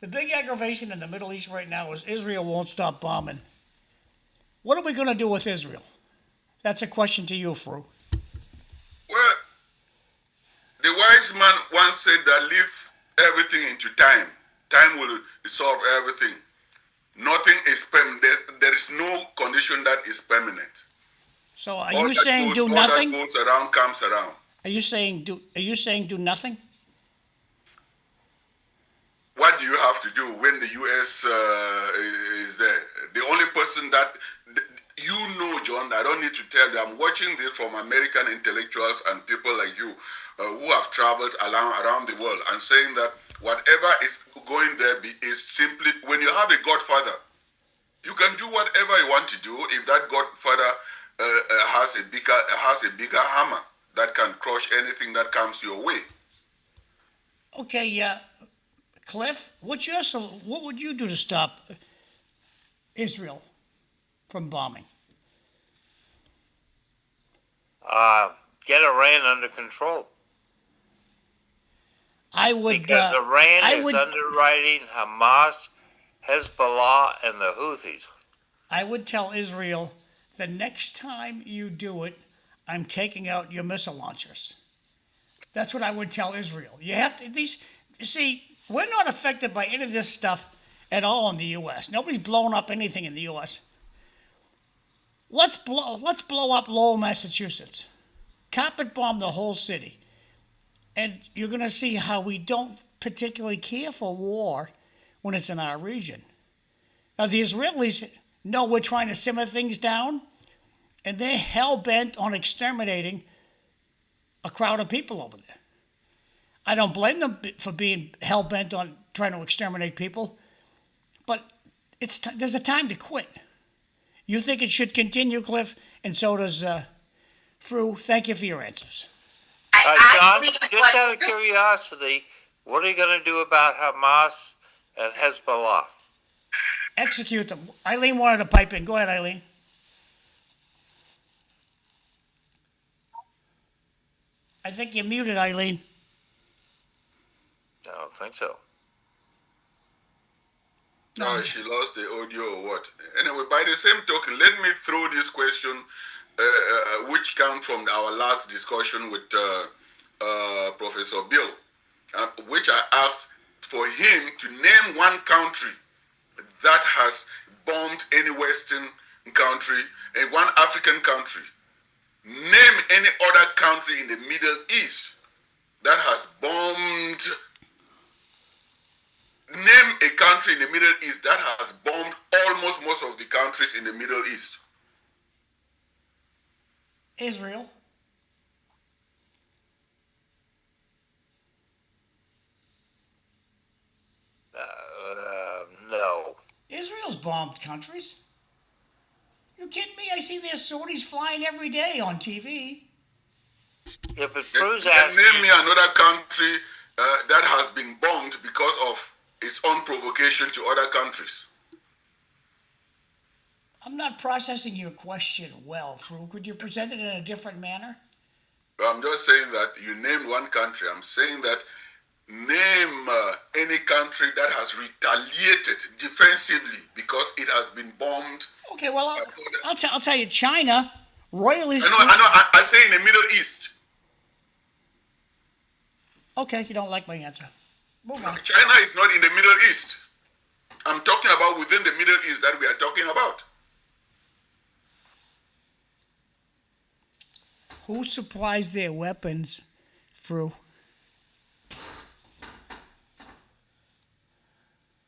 the big aggravation in the Middle East right now is Israel won't stop bombing. What are we going to do with Israel? That's a question to you, Fru. Well, the wise man once said that leave everything into time. Time will resolve everything. Nothing is permanent. There is no condition that is permanent. So are you saying do nothing? All that goes around comes around. Are you saying do nothing? What do you have to do when the U.S. Is there? The only person that John, I don't need to tell you. I'm watching this from American intellectuals and people like you who have traveled around the world and saying that whatever is going there is simply, when you have a godfather, you can do whatever you want to do if that godfather has a bigger hammer that can crush anything that comes your way. Okay, Cliff, what would you do to stop Israel from bombing? Get Iran under control. I would because Iran is underwriting Hamas, Hezbollah, and the Houthis. I would tell Israel, the next time you do it, I'm taking out your missile launchers. That's what I would tell Israel. You have to see. We're not affected by any of this stuff at all in the U.S. Nobody's blowing up anything in the U.S. Let's blow up Lowell, Massachusetts. Carpet bomb the whole city. And you're going to see how we don't particularly care for war when it's in our region. Now, the Israelis know we're trying to simmer things down, and they're hell-bent on exterminating a crowd of people over there. I don't blame them for being hell-bent on trying to exterminate people, but there's a time to quit. You think it should continue, Cliff, and so does Fru. Thank you for your answers. John, just out of curiosity, what are you going to do about Hamas and Hezbollah? Execute them. Eileen wanted to pipe in. Go ahead, Eileen. I think you're muted, Eileen. I don't think so. No, she lost the audio or what? Anyway, by the same token, let me throw this question, which comes from our last discussion with Professor Bill, which I asked for him to name one country that has bombed any Western country and one African country. Name any other country in the Middle East that has bombed. Name a country in the Middle East that has bombed almost most of the countries in the Middle East. Israel. No. Israel's bombed countries. You kidding me? I see their sorties flying every day on TV. Yeah, but Fru's asking. Name me another country that has been bombed because of its own provocation to other countries. I'm not processing your question well, Fru. Could you present it in a different manner? I'm just saying that you named one country. I'm saying that name any country that has retaliated defensively because it has been bombed. Okay, well, I'll tell you, China royally. I know. I say in the Middle East. Okay, you don't like my answer. Move on. China is not in the Middle East. I'm talking about within the Middle East that we are talking about. Who supplies their weapons, Fru?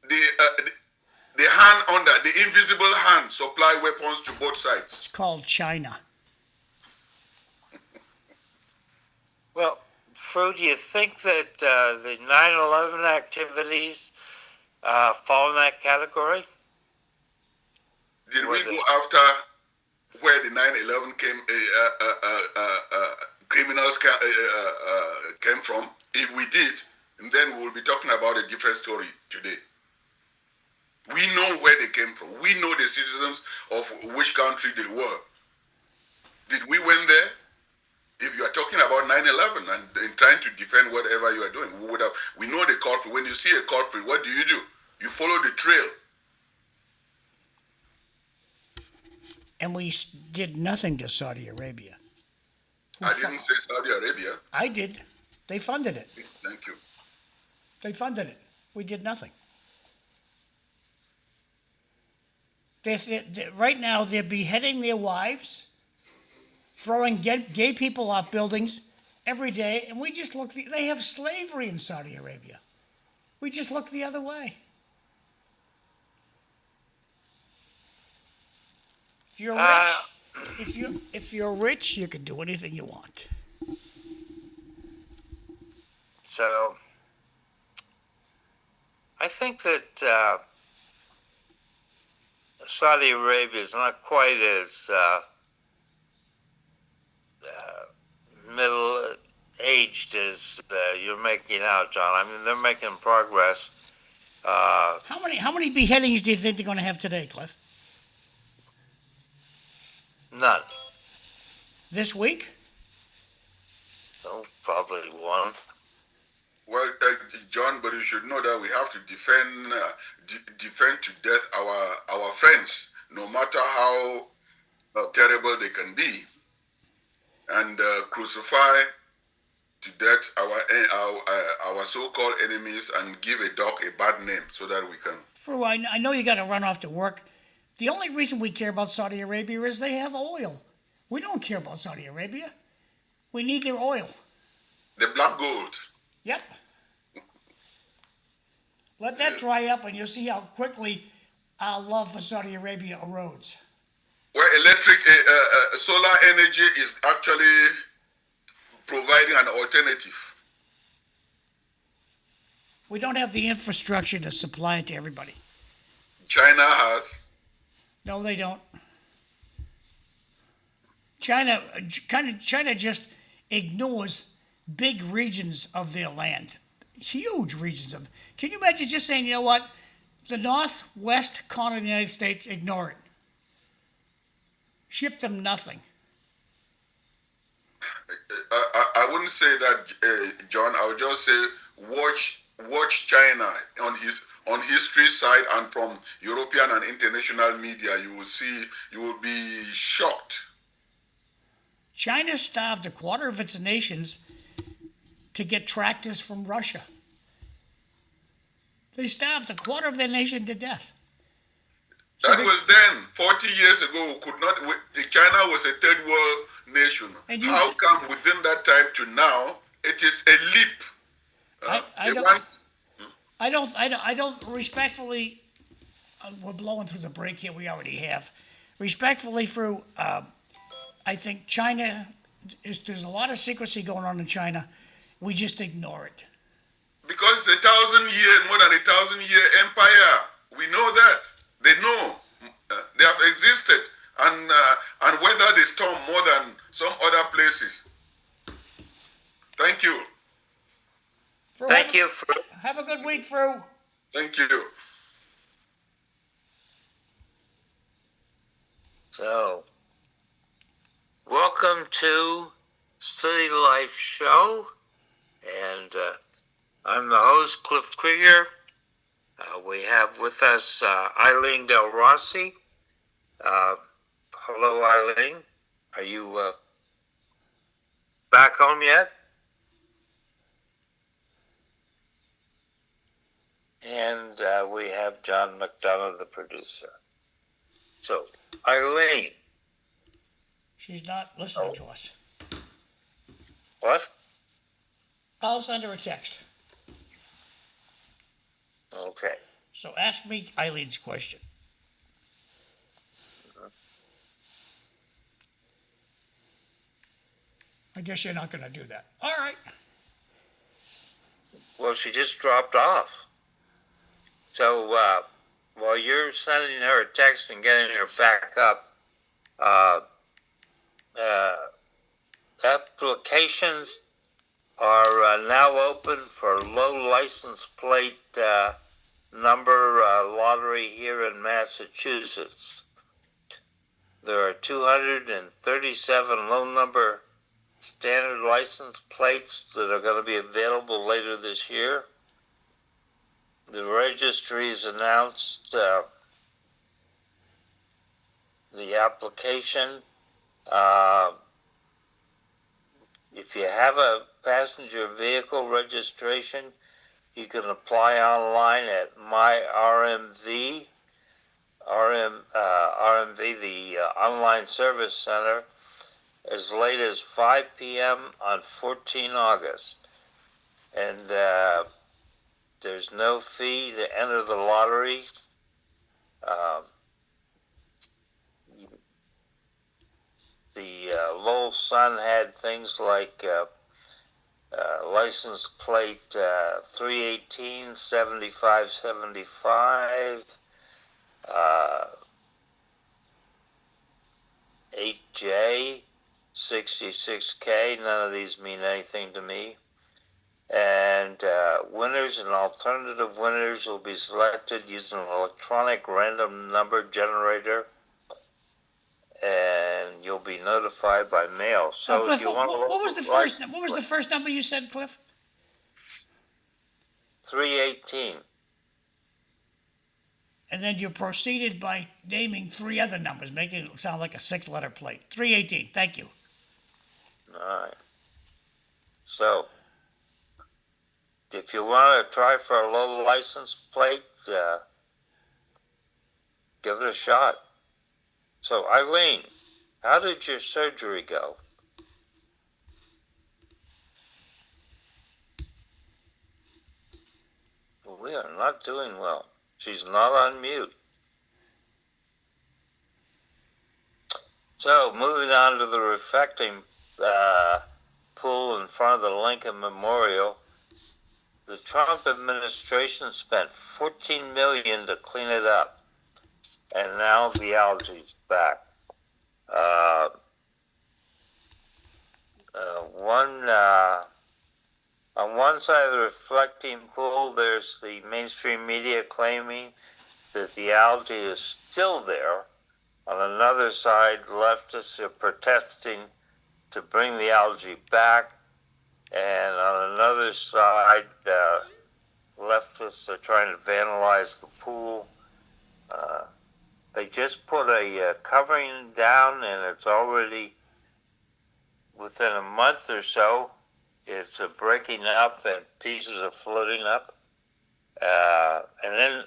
The hand under, the invisible hand supply weapons to both sides. It's called China. Well, Fru, do you think that the 9/11 activities fall in that category? Did we go after where the 9/11 criminals came from? If we did, then we will be talking about a different story today. We know where they came from. We know the citizens of which country they were. Did we went there? If you are talking about 9/11 and trying to defend whatever you are doing, we know the culprit. When you see a culprit, what do? You follow the trail. And we did nothing to Saudi Arabia. I didn't say Saudi Arabia. I did. They funded it. Thank you. They funded it. We did nothing. Right now, they're beheading their wives, throwing gay people off buildings every day, and we just look. They have slavery in Saudi Arabia. We just look the other way. If you're rich, if you're rich, you can do anything you want. So, I think that Saudi Arabia is not quite as middle-aged as you're making out, John. I mean, they're making progress. How many beheadings do you think they're going to have today, Cliff? None. This week? Oh, probably one. Well, John, but you should know that we have to defend to death our friends, no matter how terrible they can be, and crucify to death our so-called enemies and give a dog a bad name so that we can. Fru, I know you got to run off to work. The only reason we care about Saudi Arabia is they have oil. We don't care about Saudi Arabia. We need their oil. The black gold. Yep. Let that dry up and you'll see how quickly our love for Saudi Arabia erodes. Where solar energy is actually providing an alternative. We don't have the infrastructure to supply it to everybody. China has. No, they don't. China just ignores big regions of their land, huge regions of. Can you imagine just saying, you know what, the northwest corner of the United States, ignore it. Ship them nothing. I wouldn't say that, John. I would just say watch China on history side and from European and international media. You will be shocked. China starved a quarter of its nations to get tractors from Russia. They starved a quarter of their nation to death. That was then, 40 years ago. China was a third world nation. How come within that time to now, it is a leap? I don't respectfully. We're blowing through the break here. We already have. Respectfully, Fru, I think China there's a lot of secrecy going on in China. We just ignore it. Because it's more than 1,000-year empire. We know that. They know. They have existed and weathered the storm more than some other places. Thank you. Fru, Thank you, Fru. Have a good week, Fru. Thank you. So, welcome to City Life Show, and I'm the host, Cliff Krieger. We have with us Eileen Delrossi. Hello, Eileen. Are you back home yet? And we have John McDonough, the producer. So, Eileen. She's not listening to us. What? I'll send her a text. Okay. So ask me Eileen's question. I guess you're not going to do that. All right. Well, she just dropped off. So while you're sending her a text and getting her back up, applications are now open for low license plate number lottery here in Massachusetts. There are 237 low number standard license plates that are going to be available later this year. The registry has announced the application. If you have a passenger vehicle registration, you can apply online at MyRMV, RMV, the online service center, as late as 5 p.m. on 14 August. And there's no fee to enter the lottery. The Lowell Sun had things like license plate 318, 7575, 8J, 66K. None of these mean anything to me. And winners and alternative winners will be selected using an electronic random number generator, and you'll be notified by mail. So Cliff, if you want what was the first number you said, Cliff? 318. And then you proceeded by naming three other numbers, making it sound like a 6-letter plate. 318. Thank you. All right. So if you want to try for a low license plate, give it a shot. So, Eileen, how did your surgery go? We are not doing well. She's not on mute. So, moving on to the reflecting pool in front of the Lincoln Memorial, the Trump administration spent $14 million to clean it up. And now the algae's back. On one side of the reflecting pool, there's the mainstream media claiming that the algae is still there. On another side, leftists are protesting to bring the algae back. And on another side, leftists are trying to vandalize the pool. They just put a covering down, and it's already, within a month or so, it's breaking up and pieces are floating up. And then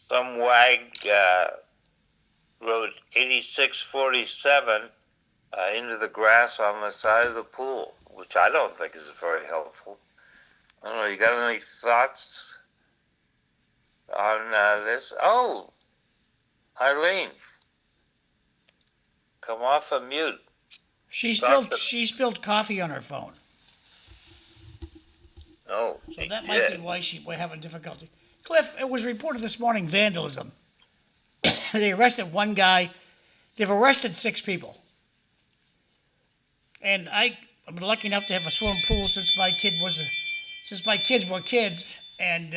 some wag wrote 8647 into the grass on the side of the pool, which I don't think is very helpful. I don't know, you got any thoughts on this? Oh, Eileen, come off of mute. She spilled coffee on her phone. Oh, so that might be why we're having difficulty. Cliff, it was reported this morning, vandalism. They arrested one guy. They've arrested 6 people. And I've been lucky enough to have a swimming pool since my kids were kids, and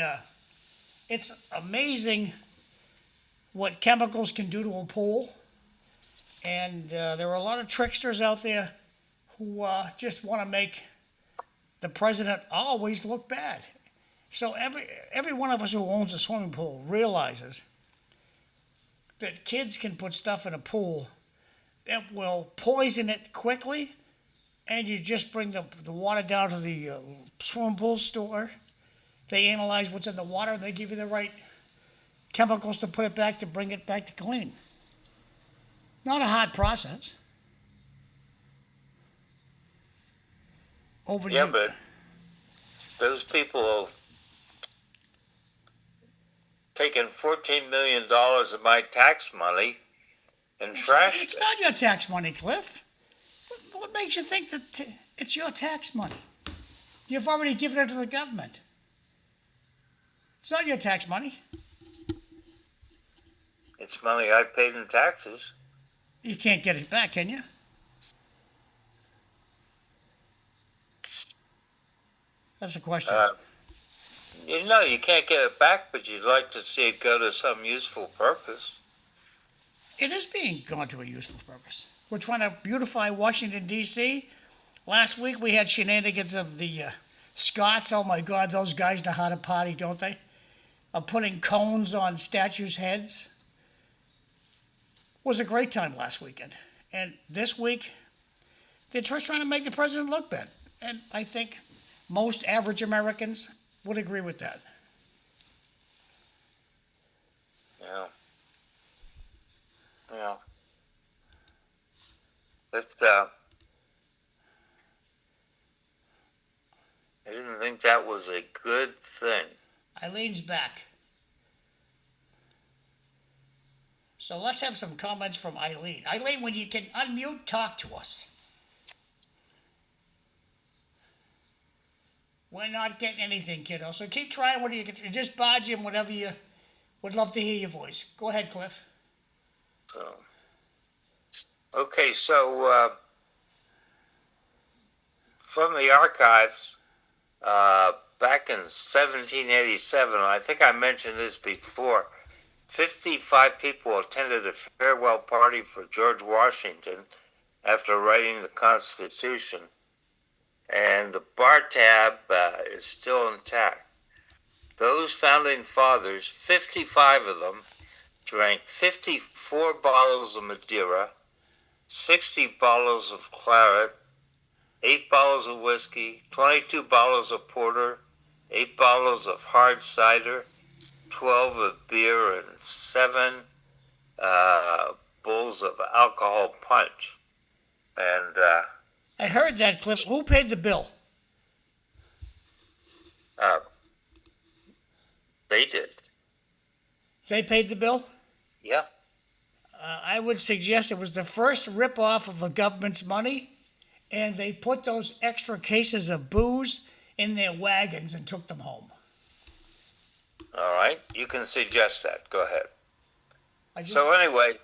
it's amazing what chemicals can do to a pool. And there are a lot of tricksters out there who just want to make the president always look bad. So every one of us who owns a swimming pool realizes that kids can put stuff in a pool that will poison it quickly, and you just bring the water down to the swimming pool store. They analyze what's in the water, and they give you the right chemicals to put it back, to bring it back to clean. Not a hard process. Over yeah, you. But those people have taken $14 million of my tax money and trashed It's it. not your tax money, Cliff. What makes you think that it's your tax money? You've already given it to the government. It's not your tax money. It's money I paid in taxes. You can't get it back, can you? That's a question. You know, you can't get it back, but you'd like to see it go to some useful purpose. It is being gone to a useful purpose. We're trying to beautify Washington, D.C. Last week we had shenanigans of the Scots. Oh my God, those guys know how to party, don't they? Of putting cones on statues' heads. It was a great time last weekend. And this week, they're just trying to make the president look bad. And I think most average Americans would agree with that. Yeah. Yeah. I didn't think that was a good thing. Eileen's back. So let's have some comments from Eileen. Eileen, when you can unmute, talk to us. We're not getting anything, kiddo. So keep trying what you can. Just barge in whenever you would love to hear your voice. Go ahead, Cliff. Okay, so from the archives, back in 1787, I think I mentioned this before, 55 people attended a farewell party for George Washington after writing the Constitution, and the bar tab is still intact. Those founding fathers, 55 of them, drank 54 bottles of Madeira, 60 bottles of claret, 8 bottles of whiskey, 22 bottles of porter, 8 bottles of hard cider, 12 of beer, and 7 bowls of alcohol punch. And I heard that, Cliff. Who paid the bill? they did. They paid the bill? Yeah. I would suggest it was the first rip-off of the government's money, and they put those extra cases of booze in their wagons and took them home. All right. You can suggest that. Go ahead. Just, So anyway,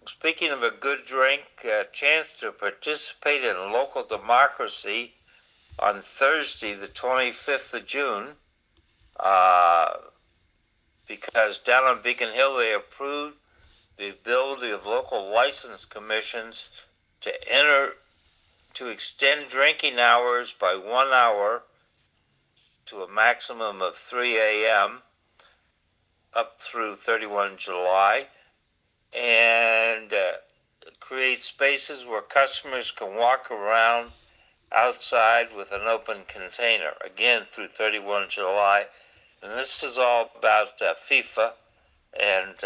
speaking of a good drink, a chance to participate in local democracy on Thursday, the 25th of June, because down on Beacon Hill they approved the ability of local license commissions to extend drinking hours by 1 hour to a maximum of 3 a.m. up through 31 July, and create spaces where customers can walk around outside with an open container, again through 31 July. And this is all about FIFA and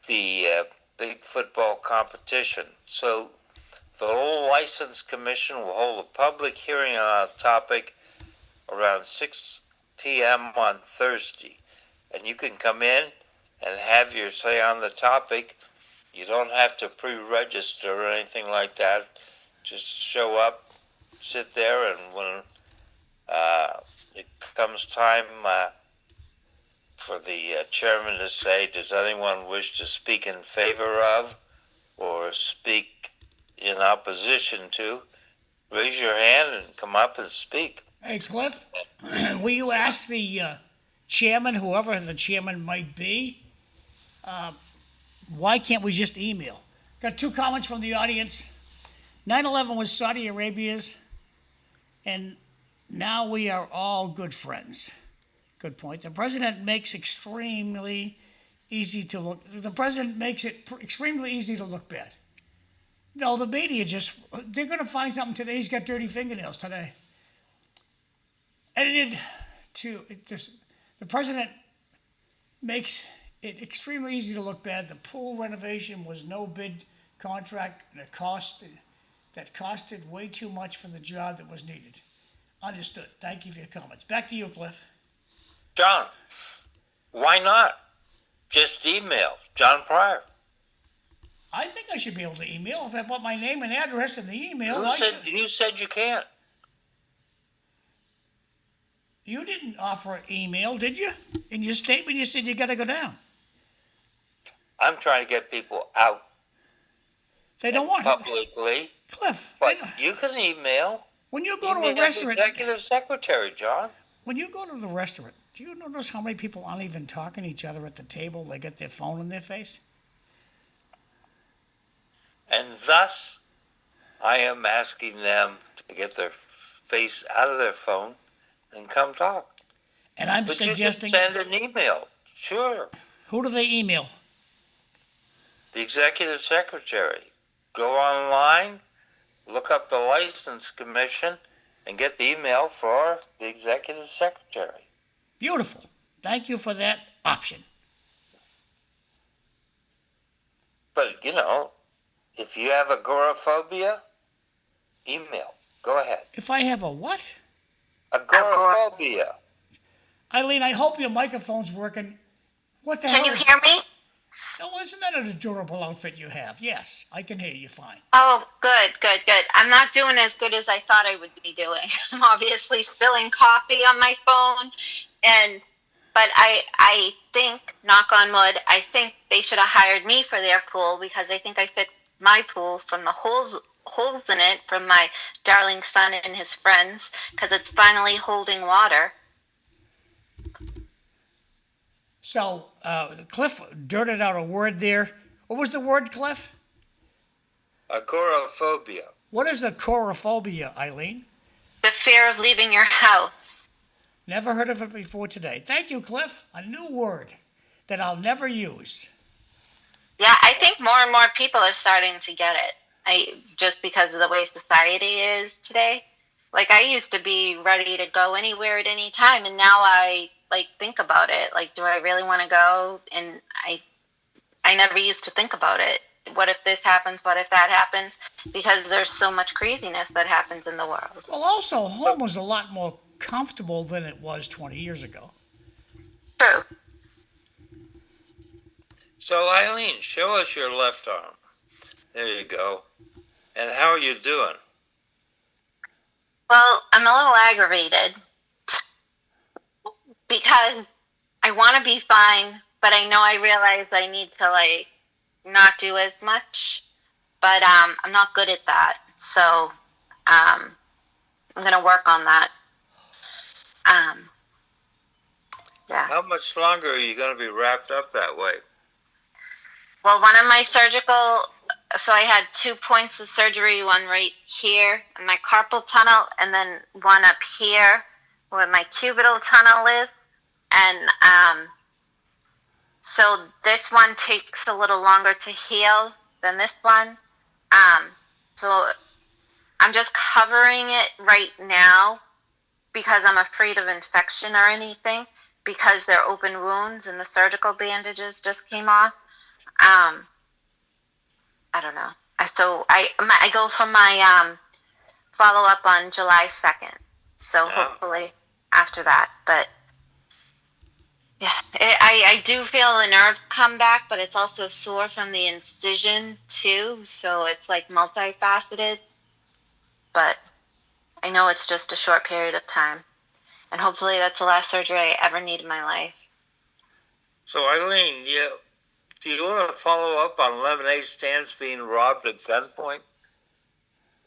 the big football competition. So the Lowell License Commission will hold a public hearing on the topic around 6 p.m. on Thursday. And you can come in and have your say on the topic. You don't have to pre-register or anything like that. Just show up, sit there, and when it comes time for the chairman to say, does anyone wish to speak in favor of or speak in opposition to, raise your hand and come up and speak. Hey, Cliff, will you ask the chairman, whoever the chairman might be, why can't we just email? Got 2 comments from the audience. 9/11 was Saudi Arabia's, and now we are all good friends. Good point. The president makes it extremely easy to look bad. No, the media they're going to find something today. He's got dirty fingernails today. Edited the president makes it extremely easy to look bad. The pool renovation was no bid contract that costed way too much for the job that was needed. Understood. Thank you for your comments. Back to you, Cliff. John, why not? Just email John Pryor. I think I should be able to email if I put my name and address in the email. You said you can't. You didn't offer email, did you? In your statement, you said you got to go down. I'm trying to get people out They don't want publicly. Cliff. But you can email. When you go You to need a an restaurant, executive secretary, John. when you go to the restaurant, do you notice how many people aren't even talking to each other at the table? They get their phone in their face. And thus, I am asking them to get their face out of their phone and come talk. And I'm But suggesting, you can send an email. Sure. who do they email? The executive secretary. Go online, look up the license commission, and get the email for the executive secretary. Beautiful. Thank you for that option. But, if you have agoraphobia, email. Go ahead. If I have a what? Agoraphobia. Eileen, I hope your microphone's working. What the Can hell you is... hear me? Oh, isn't that an adorable outfit you have? Yes, I can hear you fine. Oh, good. I'm not doing as good as I thought I would be doing. I'm obviously spilling coffee on my phone, but I think, knock on wood, I think they should have hired me for their pool because I think I fixed my pool from the holes in it from my darling son and his friends because it's finally holding water. So, Cliff dirted out a word there. What was the word, Cliff? Agoraphobia. What is agoraphobia, Eileen? The fear of leaving your house. Never heard of it before today. Thank you, Cliff. A new word that I'll never use. Yeah, I think more and more people are starting to get it. Just because of the way society is today. Like I used to be ready to go anywhere at any time, and now I think about it. Like, do I really want to go? And I never used to think about it. What if this happens? What if that happens? Because there's so much craziness that happens in the world. Well, also, home was a lot more comfortable than it was 20 years ago. True. So, Eileen, show us your left arm. There you go. And how are you doing? Well, I'm a little aggravated because I want to be fine, but I realize I need to not do as much. But I'm not good at that, so I'm gonna work on that. Yeah. How much longer are you going to be wrapped up that way? Well, one of my so I had 2 points of surgery, one right here in my carpal tunnel, and then one up here where my cubital tunnel is. And so this one takes a little longer to heal than this one. So I'm just covering it right now because I'm afraid of infection or anything because they're open wounds and the surgical bandages just came off. I don't know. So I go for my follow up on July 2nd. So hopefully after that. But yeah, I do feel the nerves come back, but it's also sore from the incision too. So it's like multifaceted. But I know it's just a short period of time. And hopefully that's the last surgery I ever need in my life. So, Eileen, do you want to follow up on lemonade stands being robbed at gunpoint?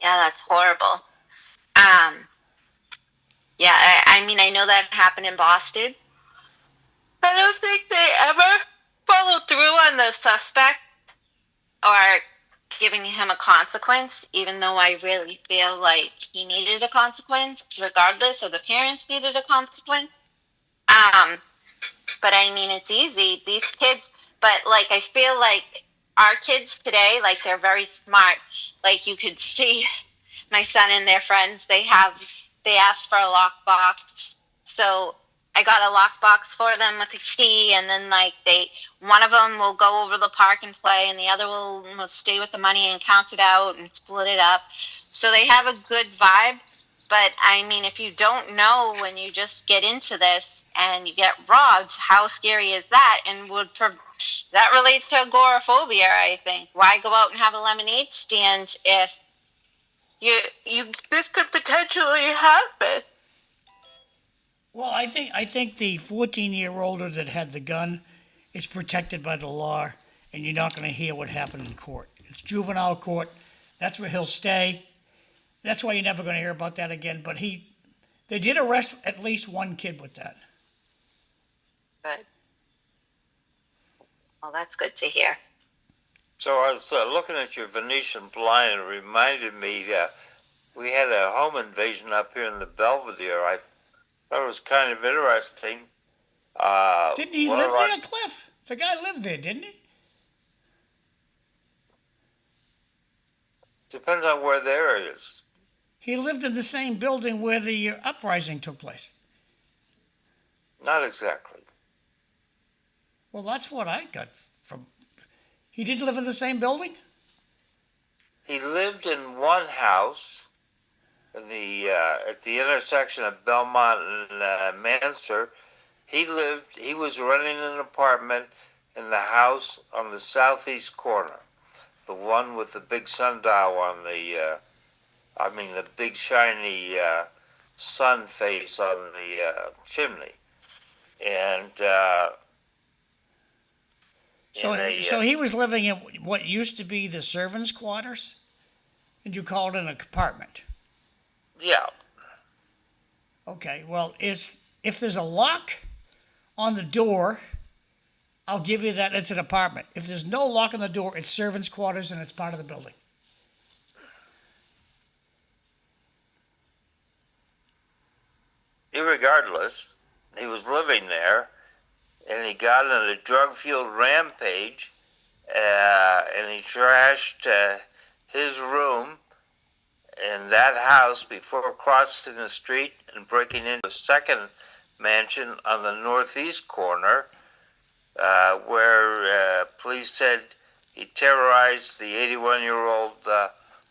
Yeah, that's horrible. Yeah, I mean, I know that happened in Boston. I don't think they ever followed through on the suspect or giving him a consequence, even though I really feel like he needed a consequence, regardless, or the parents needed a consequence. But I mean, it's easy. These kids, but I feel like our kids today, they're very smart. You could see my son and their friends, they asked for a lockbox. So I got a lockbox for them with a key, and then one of them will go over the park and play, and the other will stay with the money and count it out and split it up. So they have a good vibe. But I mean, if you don't know when you just get into this and you get robbed, how scary is that? And that relates to agoraphobia, I think. Why go out and have a lemonade stand if this could potentially happen? Well, I think the 14-year-older that had the gun is protected by the law, and you're not going to hear what happened in court. It's juvenile court. That's where he'll stay. That's why you're never going to hear about that again. But they did arrest at least one kid with that. Good. Well, that's good to hear. So I was looking at your Venetian blind, and it reminded me we had a home invasion up here in the Belvedere. I thought it was kind of interesting. Didn't he live there, Cliff? The guy lived there, didn't he? Depends on where there is. He lived in the same building where the uprising took place. Not exactly. Well, that's what I got from... He did live in the same building? He lived in one house in at the intersection of Belmont and Manser. He was renting an apartment in the house on the southeast corner, the one with the big sundial on the big shiny sun face on the chimney. And so he was living in what used to be the servants' quarters, and you called it an apartment. Yeah. Okay. Well, if there's a lock on the door, I'll give you that it's an apartment. If there's no lock on the door, it's servants' quarters and it's part of the building. Irregardless, he was living there, and he got on a drug-fueled rampage, and he trashed his room in that house before crossing the street and breaking into a second mansion on the northeast corner, where police said he terrorized the 81-year-old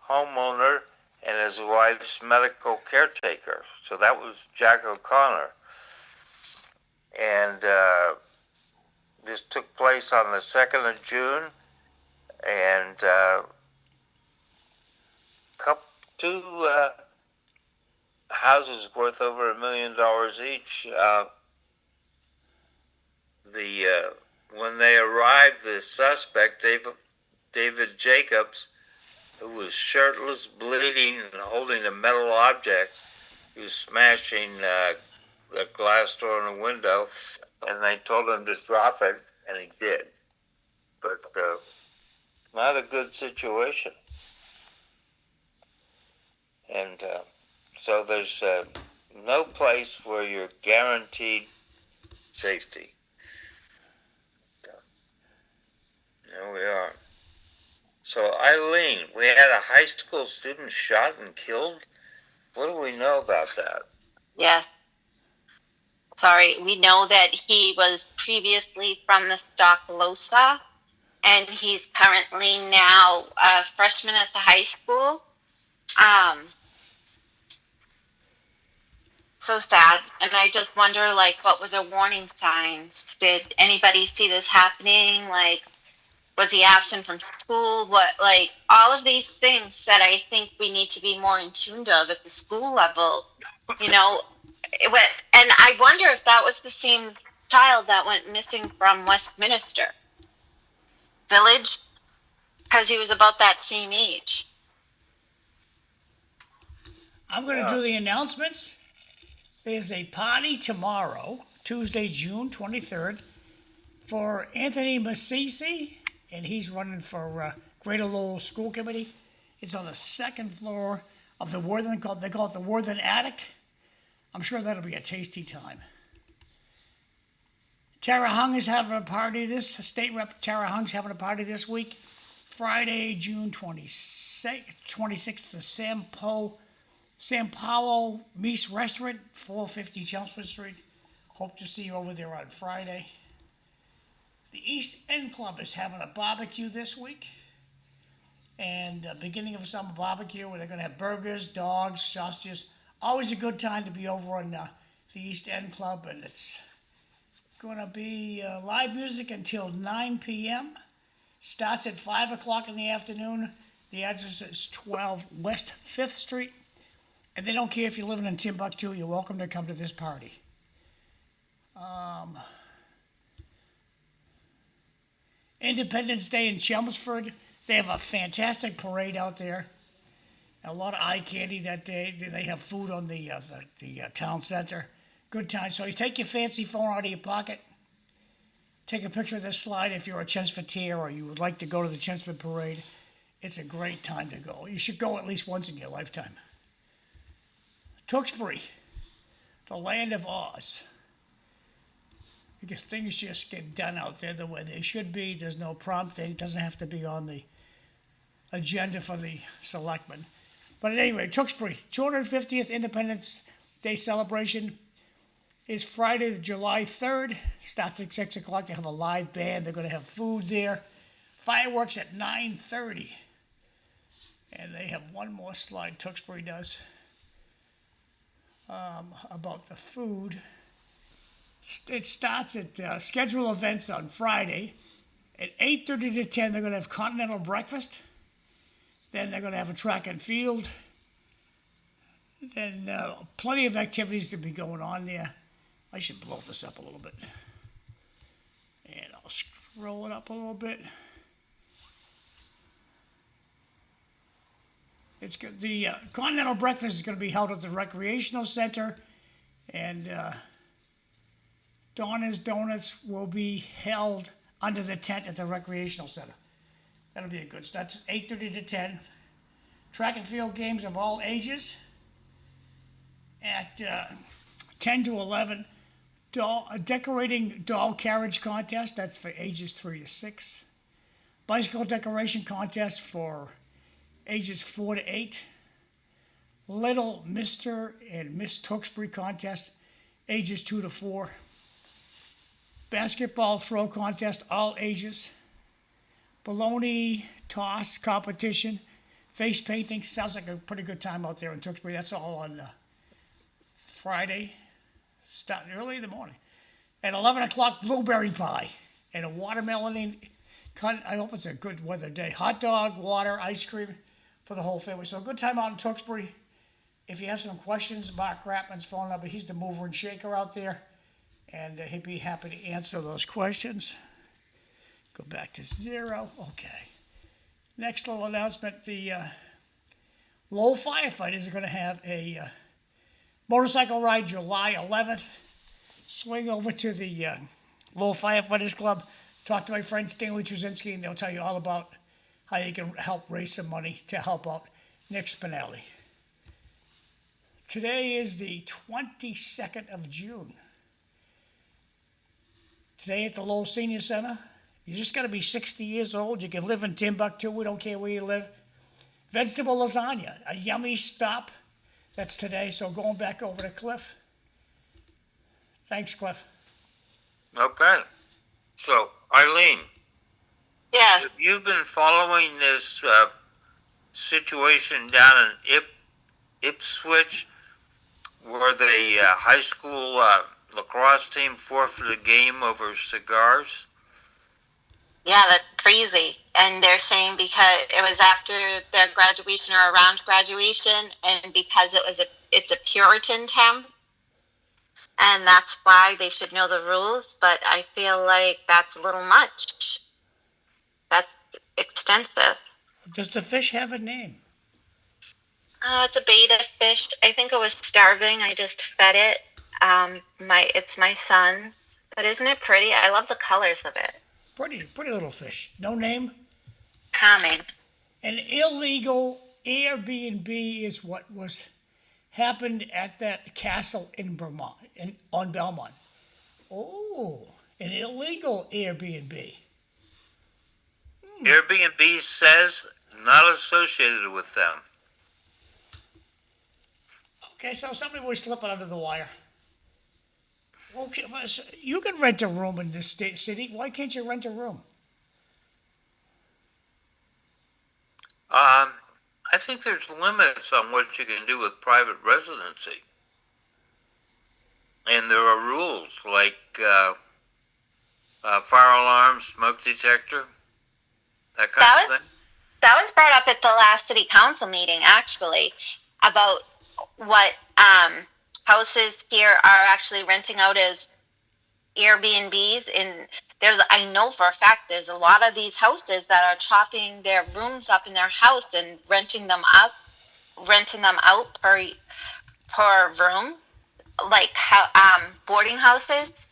homeowner and his wife's medical caretaker. So that was Jack O'Connor. And this took place on the 2nd of June, and two houses worth over $1 million each. When they arrived, the suspect, David Jacobs, who was shirtless, bleeding, and holding a metal object, he was smashing the glass door in the window, and they told him to drop it, and he did. But not a good situation. And so there's no place where you're guaranteed safety. There we are. So, Eileen, we had a high school student shot and killed? What do we know about that? Yes. Sorry, we know that he was previously from the Stocklosa, and he's currently now a freshman at the high school. So sad. And I just wonder, what were the warning signs? Did anybody see this happening? Was he absent from school? All of these things that I think we need to be more in tune of at the school level, and I wonder if that was the same child that went missing from Westminster Village, because he was about that same age. I'm going to do the announcements. There's a party tomorrow, Tuesday, June 23rd, for Anthony Massisi, and he's running for Greater Lowell School Committee. It's on the second floor of the Worthen, they call it the Worthen Attic. I'm sure that'll be a tasty time. Tara Hung is having a party State Rep Tara Hung's having a party this week. Friday, June 26th, the Sam Powell Meese Restaurant, 450 Chelmsford Street. Hope to see you over there on Friday. The East End Club is having a barbecue this week. And beginning of summer barbecue, where they're going to have burgers, dogs, sausages. Always a good time to be over on the East End Club. And it's going to be live music until 9 p.m. Starts at 5 o'clock in the afternoon. The address is 12 West 5th Street. And they don't care if you're living in Timbuktu. You're welcome to come to this party. Independence Day in Chelmsford. They have a fantastic parade out there. A lot of eye candy that day. They have food on the town center. Good time. So you take your fancy phone out of your pocket. Take a picture of this slide if you're a Chelmsford or you would like to go to the Chelmsford Parade. It's a great time to go. You should go at least once in your lifetime. Tewksbury, the land of Oz. Because things just get done out there the way they should be. There's no prompting. It doesn't have to be on the agenda for the selectmen. But at any rate, Tewksbury, 250th Independence Day celebration is Friday, July 3rd. Starts at 6 o'clock. They have a live band. They're going to have food there. Fireworks at 9:30. And they have one more slide, Tewksbury does, about the food. It starts at scheduled events on Friday. At 8:30 to 10, they're going to have continental breakfast. Then they're going to have a track and field. Then plenty of activities to be going on there. I should blow this up a little bit. And I'll scroll it up a little bit. It's good. The continental breakfast is going to be held at the recreational center, and Donna's Donuts will be held under the tent at the recreational center. That'll be a good. That's 8:30 to 10. Track and field games of all ages. At 10 to 11, a decorating doll carriage contest. That's for ages 3 to 6. Bicycle decoration contest for ages 4 to 8. Little Mr. and Miss Tewksbury contest, ages 2 to 4. Basketball throw contest, all ages. Baloney toss competition. Face painting. Sounds like a pretty good time out there in Tewksbury. That's all on Friday, starting early in the morning. At 11 o'clock, blueberry pie and a watermelon. I hope it's a good weather day. Hot dog, water, ice cream for the whole family. So a good time out in Tewksbury. If you have some questions, Mark Rappman's phone number. He's the mover and shaker out there, and he'd be happy to answer those questions. Go back to 0. Okay. Next little announcement, the Lowell firefighters are going to have a motorcycle ride July 11th. Swing over to the Lowell Firefighters Club. Talk to my friend Stanley Trzynski, and they'll tell you all about how you can help raise some money to help out Nick Spinelli. Today is the 22nd of June. Today at the Lowell Senior Center, you just got to be 60 years old. You can live in Timbuktu. We don't care where you live. Vegetable lasagna, a yummy stop. That's today. So going back over to Cliff. Thanks, Cliff. Okay. So, Eileen, Yes. have you been following this situation down in Ipswich where the high school lacrosse team forfeited a game over cigars? Yeah, that's crazy. And they're saying because it was after their graduation or around graduation, and because it's a Puritan town, and that's why they should know the rules. But I feel like that's a little much. That's extensive. Does the fish have a name? It's a beta fish. I think it was starving. I just fed it. It's my son's. But isn't it pretty? I love the colors of it. Pretty little fish. No name? Calming. An illegal Airbnb is what happened at that castle in Vermont, on Belmont. Oh, an illegal Airbnb. Airbnb says not associated with them. Okay, so somebody was slipping under the wire. Okay, you can rent a room in this city. Why can't you rent a room? I think there's limits on what you can do with private residency. And there are rules like fire alarm, smoke detector, that kind of thing. That was brought up at the last city council meeting, actually, about what houses here are actually renting out as Airbnbs. And I know for a fact there's a lot of these houses that are chalking their rooms up in their house and renting them up renting them out per room, like how boarding houses.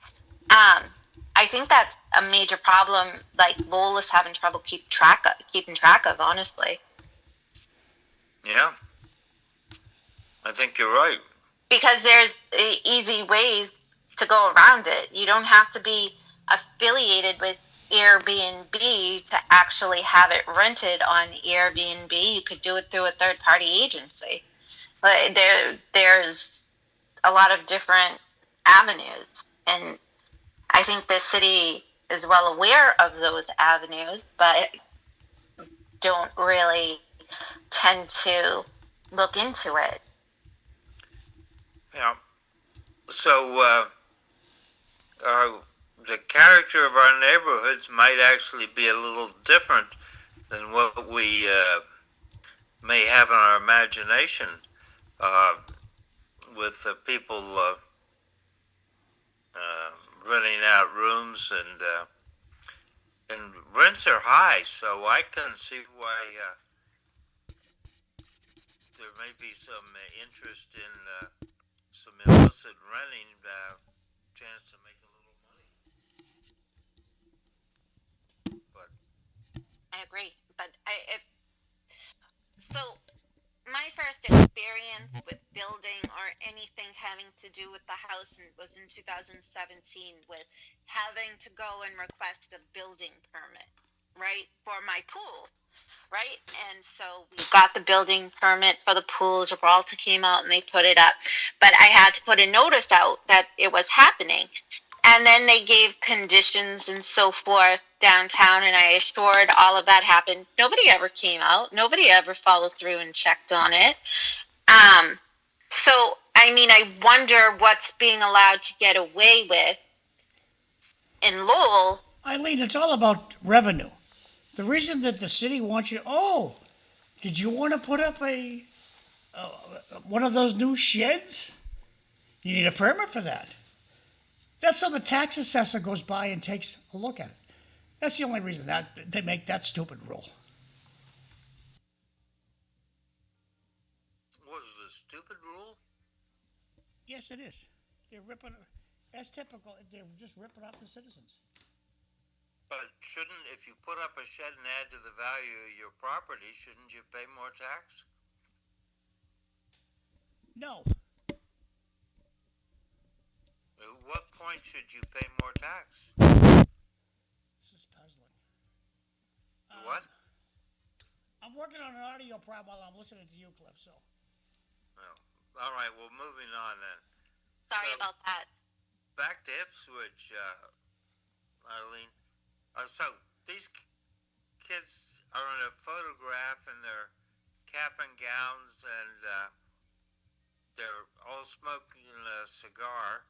I think that's a major problem. Like Lowell is having trouble keeping track of. Honestly, Yeah, I think you're right. because there's easy ways to go around it. You don't have to be affiliated with Airbnb to actually have it rented on Airbnb. You could do it through a third party agency. But there's a lot of different avenues, and I think the city is well aware of those avenues, but don't really tend to look into it. Yeah. So the character of our neighborhoods might actually be a little different than what we may have in our imagination, with people renting out rooms, and rents are high, so I can see why there may be some interest in some illicit renting, chance to make a little money. But I agree, but so my first experience with building or anything having to do with the house was in 2017 with having to go and request a building permit, right, for my pool, right? And so we got the building permit for the pool. Gibraltar came out and they put it up, but I had to put a notice out that it was happening. And then they gave conditions and so forth downtown, and I assured all of that happened. Nobody ever came out. Nobody ever followed through and checked on it. So, I mean, I wonder what's being allowed to get away with in Lowell. Eileen, it's all about revenue. The reason that the city wants you, did you want to put up one of those new sheds? You need a permit for that. That's how the tax assessor goes by and takes a look at it. That's the only reason that they make that stupid rule. was it a stupid rule? Yes, it is. They're ripping, as typical, they're just ripping off the citizens. But shouldn't, if you put up a shed and add to the value of your property, shouldn't you pay more tax? No. At what point should you pay more tax? This is puzzling. What? I'm working on an audio problem while I'm listening to you, Cliff, so. Oh. All right, well, moving on then. Sorry about that. Back to Ipswich, Eileen. So these kids are in a photograph in their cap and gowns, and they're all smoking a cigar.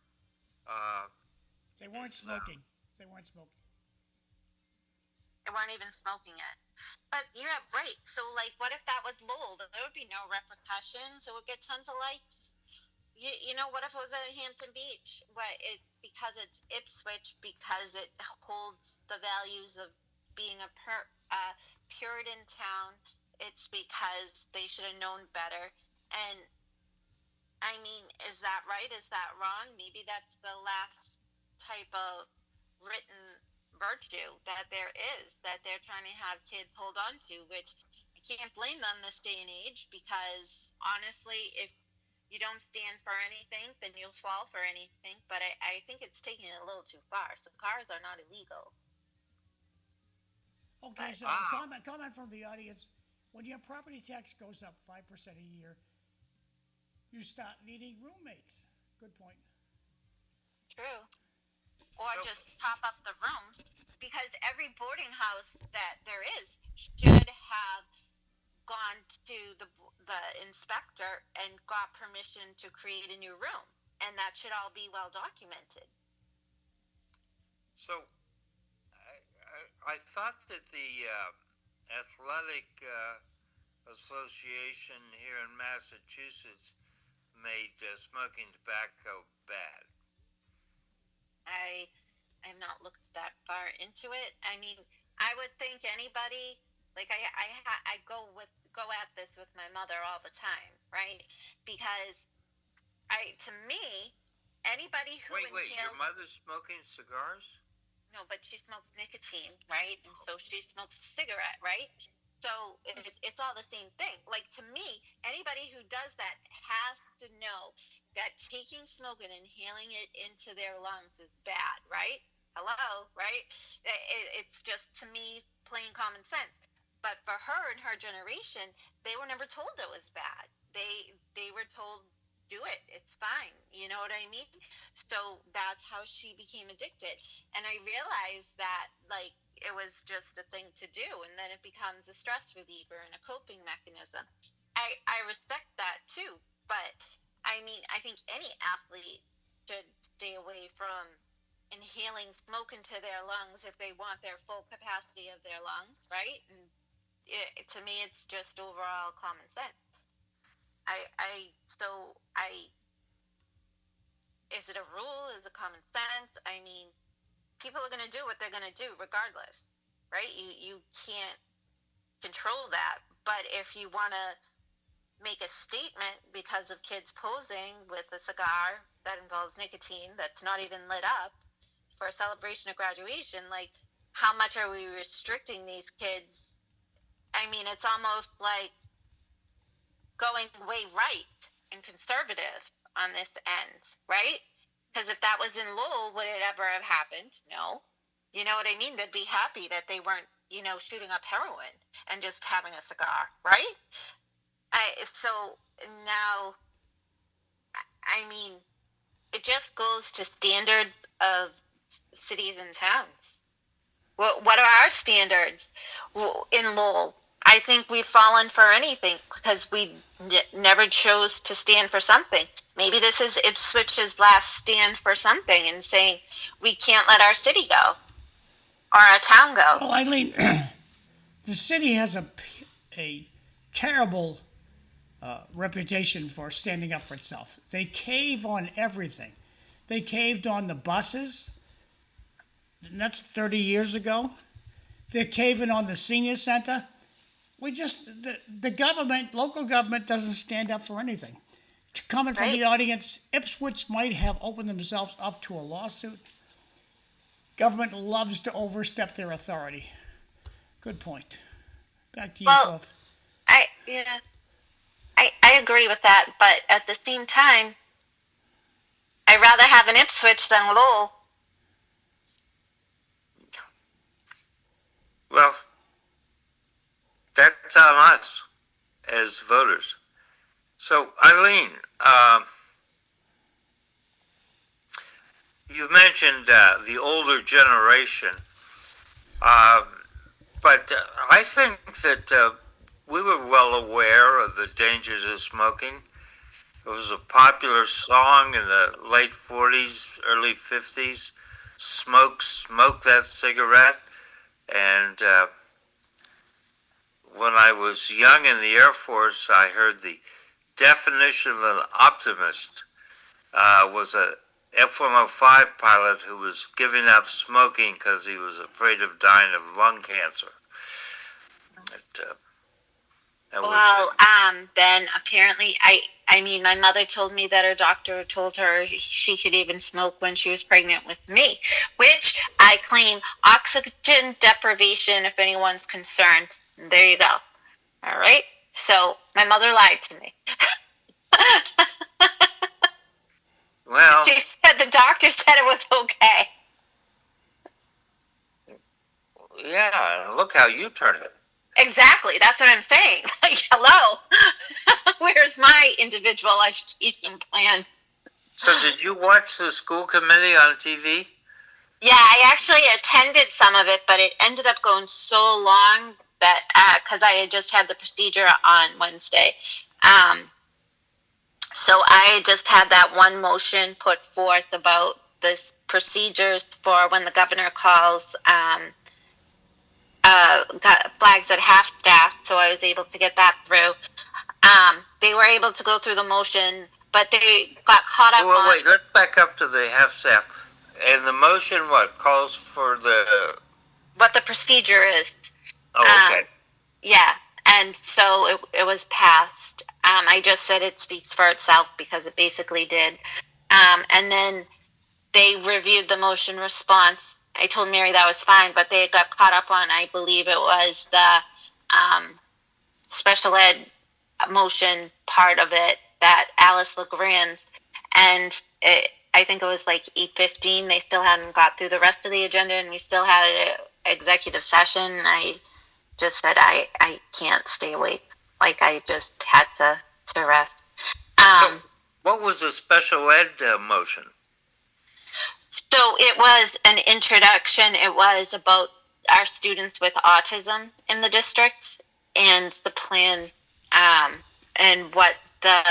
They weren't smoking. They weren't smoking. They weren't even smoking it. But you're right. So, like, what if that was Lowell? There would be no repercussions. It would get tons of likes. You know, what if it was at Hampton Beach? Because it's Ipswich, because it holds the values of being a Puritan town. It's because they should have known better. And I mean, is that right? Is that wrong? Maybe that's the last type of written virtue that there is, that they're trying to have kids hold on to, which I can't blame them this day and age, because honestly, if you don't stand for anything, then you'll fall for anything. But I think it's taking it a little too far. So cars are not illegal. Okay, so comment from the audience. When your property tax goes up 5% a year, you start needing roommates. Good point. True. Or just top up the rooms, because every boarding house that there is should have gone to the inspector and got permission to create a new room, and that should all be well documented. So I thought that the athletic association here in Massachusetts made smoking tobacco bad. I have not looked that far into it. I mean, I would think anybody, like I go at this with my mother all the time. right? Because to me, anybody who Wait, your inhales, mother's smoking cigars? no, but she smokes nicotine, right? And so she smokes a cigarette, right? So it's all the same thing. Like, to me, anybody who does that has to know that taking smoke and inhaling it into their lungs is bad, right? Hello, right? It's just, to me, plain common sense. But for her and her generation, they were never told it was bad. They were told, do it, it's fine. You know what I mean? So that's how she became addicted. And I realized that, like, it was just a thing to do, and then it becomes a stress reliever and a coping mechanism. I respect that too, but I mean, I think any athlete should stay away from inhaling smoke into their lungs if they want their full capacity of their lungs, right? And to me, it's just overall common sense. Is it a rule? Is it common sense? I mean, people are going to do what they're going to do regardless, right? You can't control that. But if you want to make a statement because of kids posing with a cigar that involves nicotine that's not even lit up for a celebration of graduation, like, how much are we restricting these kids? I mean, it's almost like going way right and conservative on this end, right? Because if that was in Lowell, would it ever have happened? No. You know what I mean? They'd be happy that they weren't, shooting up heroin and just having a cigar, right? So now, I mean, it just goes to standards of cities and towns. What are our standards in Lowell? I think we've fallen for anything because we never chose to stand for something. Maybe this is Ipswich's last stand for something and saying we can't let our city go or our town go. Well, Eileen, the city has a terrible reputation for standing up for itself. They cave on everything. They caved on the buses, and that's 30 years ago. They're caving on the senior center. The government, local government, doesn't stand up for anything. Coming from the audience, Ipswich might have opened themselves up to a lawsuit. Government loves to overstep their authority. Good point. Back to you, Well, Cliff. I agree with that, but at the same time, I'd rather have an Ipswich than Lowell. Well, that's on us as voters. So, Eileen, you mentioned the older generation, but I think that we were well aware of the dangers of smoking. It was a popular song in the late 40s, early 50s, Smoke That Cigarette. And when I was young in the Air Force, I heard the definition of an optimist was a F-105 pilot who was giving up smoking because he was afraid of dying of lung cancer. Then apparently, I mean, my mother told me that her doctor told her she could even smoke when she was pregnant with me, which I claim oxygen deprivation if anyone's concerned. There you go. All right. So my mother lied to me. Well, she said the doctor said it was okay. Yeah, look how you turn it. Exactly. That's what I'm saying. Like, hello. Where's my individual education plan? So did you watch the school committee on TV? Yeah, I actually attended some of it, but it ended up going so long that because I had just had the procedure on Wednesday. So I just had that one motion put forth about the procedures for when the governor calls flags at half-staff, so I was able to get that through. They were able to go through the motion, but they got caught up on... Wait, let's back up to the half-staff. And the motion, what, calls for the... What the procedure is. Oh, okay. Yeah, and so it was passed. I just said it speaks for itself because it basically did. And then they reviewed the motion response. I told Mary that was fine, but they got caught up on, I believe it was the special ed motion part of it that Alice LeGrand's, and I think it was like 8:15. They still hadn't got through the rest of the agenda, and we still had an executive session. I just said I can't stay awake. Like I just had to rest. What was the special ed motion? So it was an introduction. It was about our students with autism in the district and the plan, and what the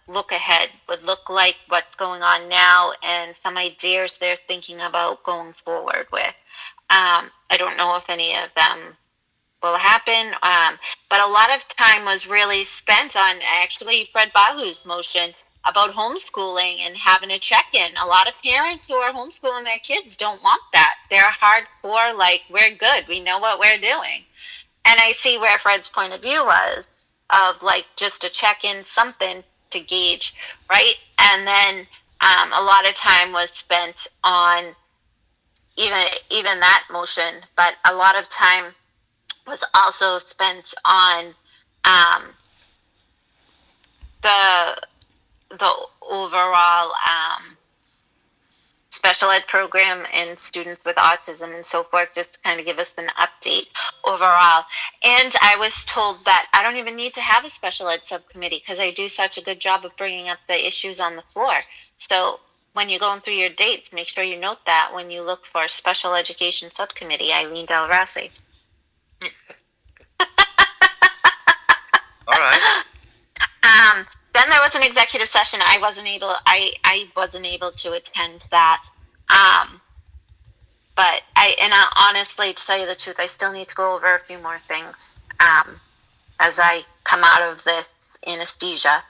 look ahead would look like, what's going on now, and some ideas they're thinking about going forward with. I don't know if any of them will happen, but a lot of time was really spent on actually Fred Bahu's motion about homeschooling and having a check-in. A lot of parents who are homeschooling their kids don't want that. They're hardcore, like, we're good, we know what we're doing. And I see where Fred's point of view was, of like just a check-in, something to gauge, right? And then a lot of time was spent on even that motion, but a lot of time was also spent on the overall special ed program and students with autism and so forth, just to kind of give us an update overall. And I was told that I don't even need to have a special ed subcommittee because I do such a good job of bringing up the issues on the floor. So when you're going through your dates, make sure you note that when you look for a special education subcommittee, Eileen Delrossi. All right. Then there was an executive session. I wasn't able to attend that. But honestly, to tell you the truth, I still need to go over a few more things as I come out of this anesthesia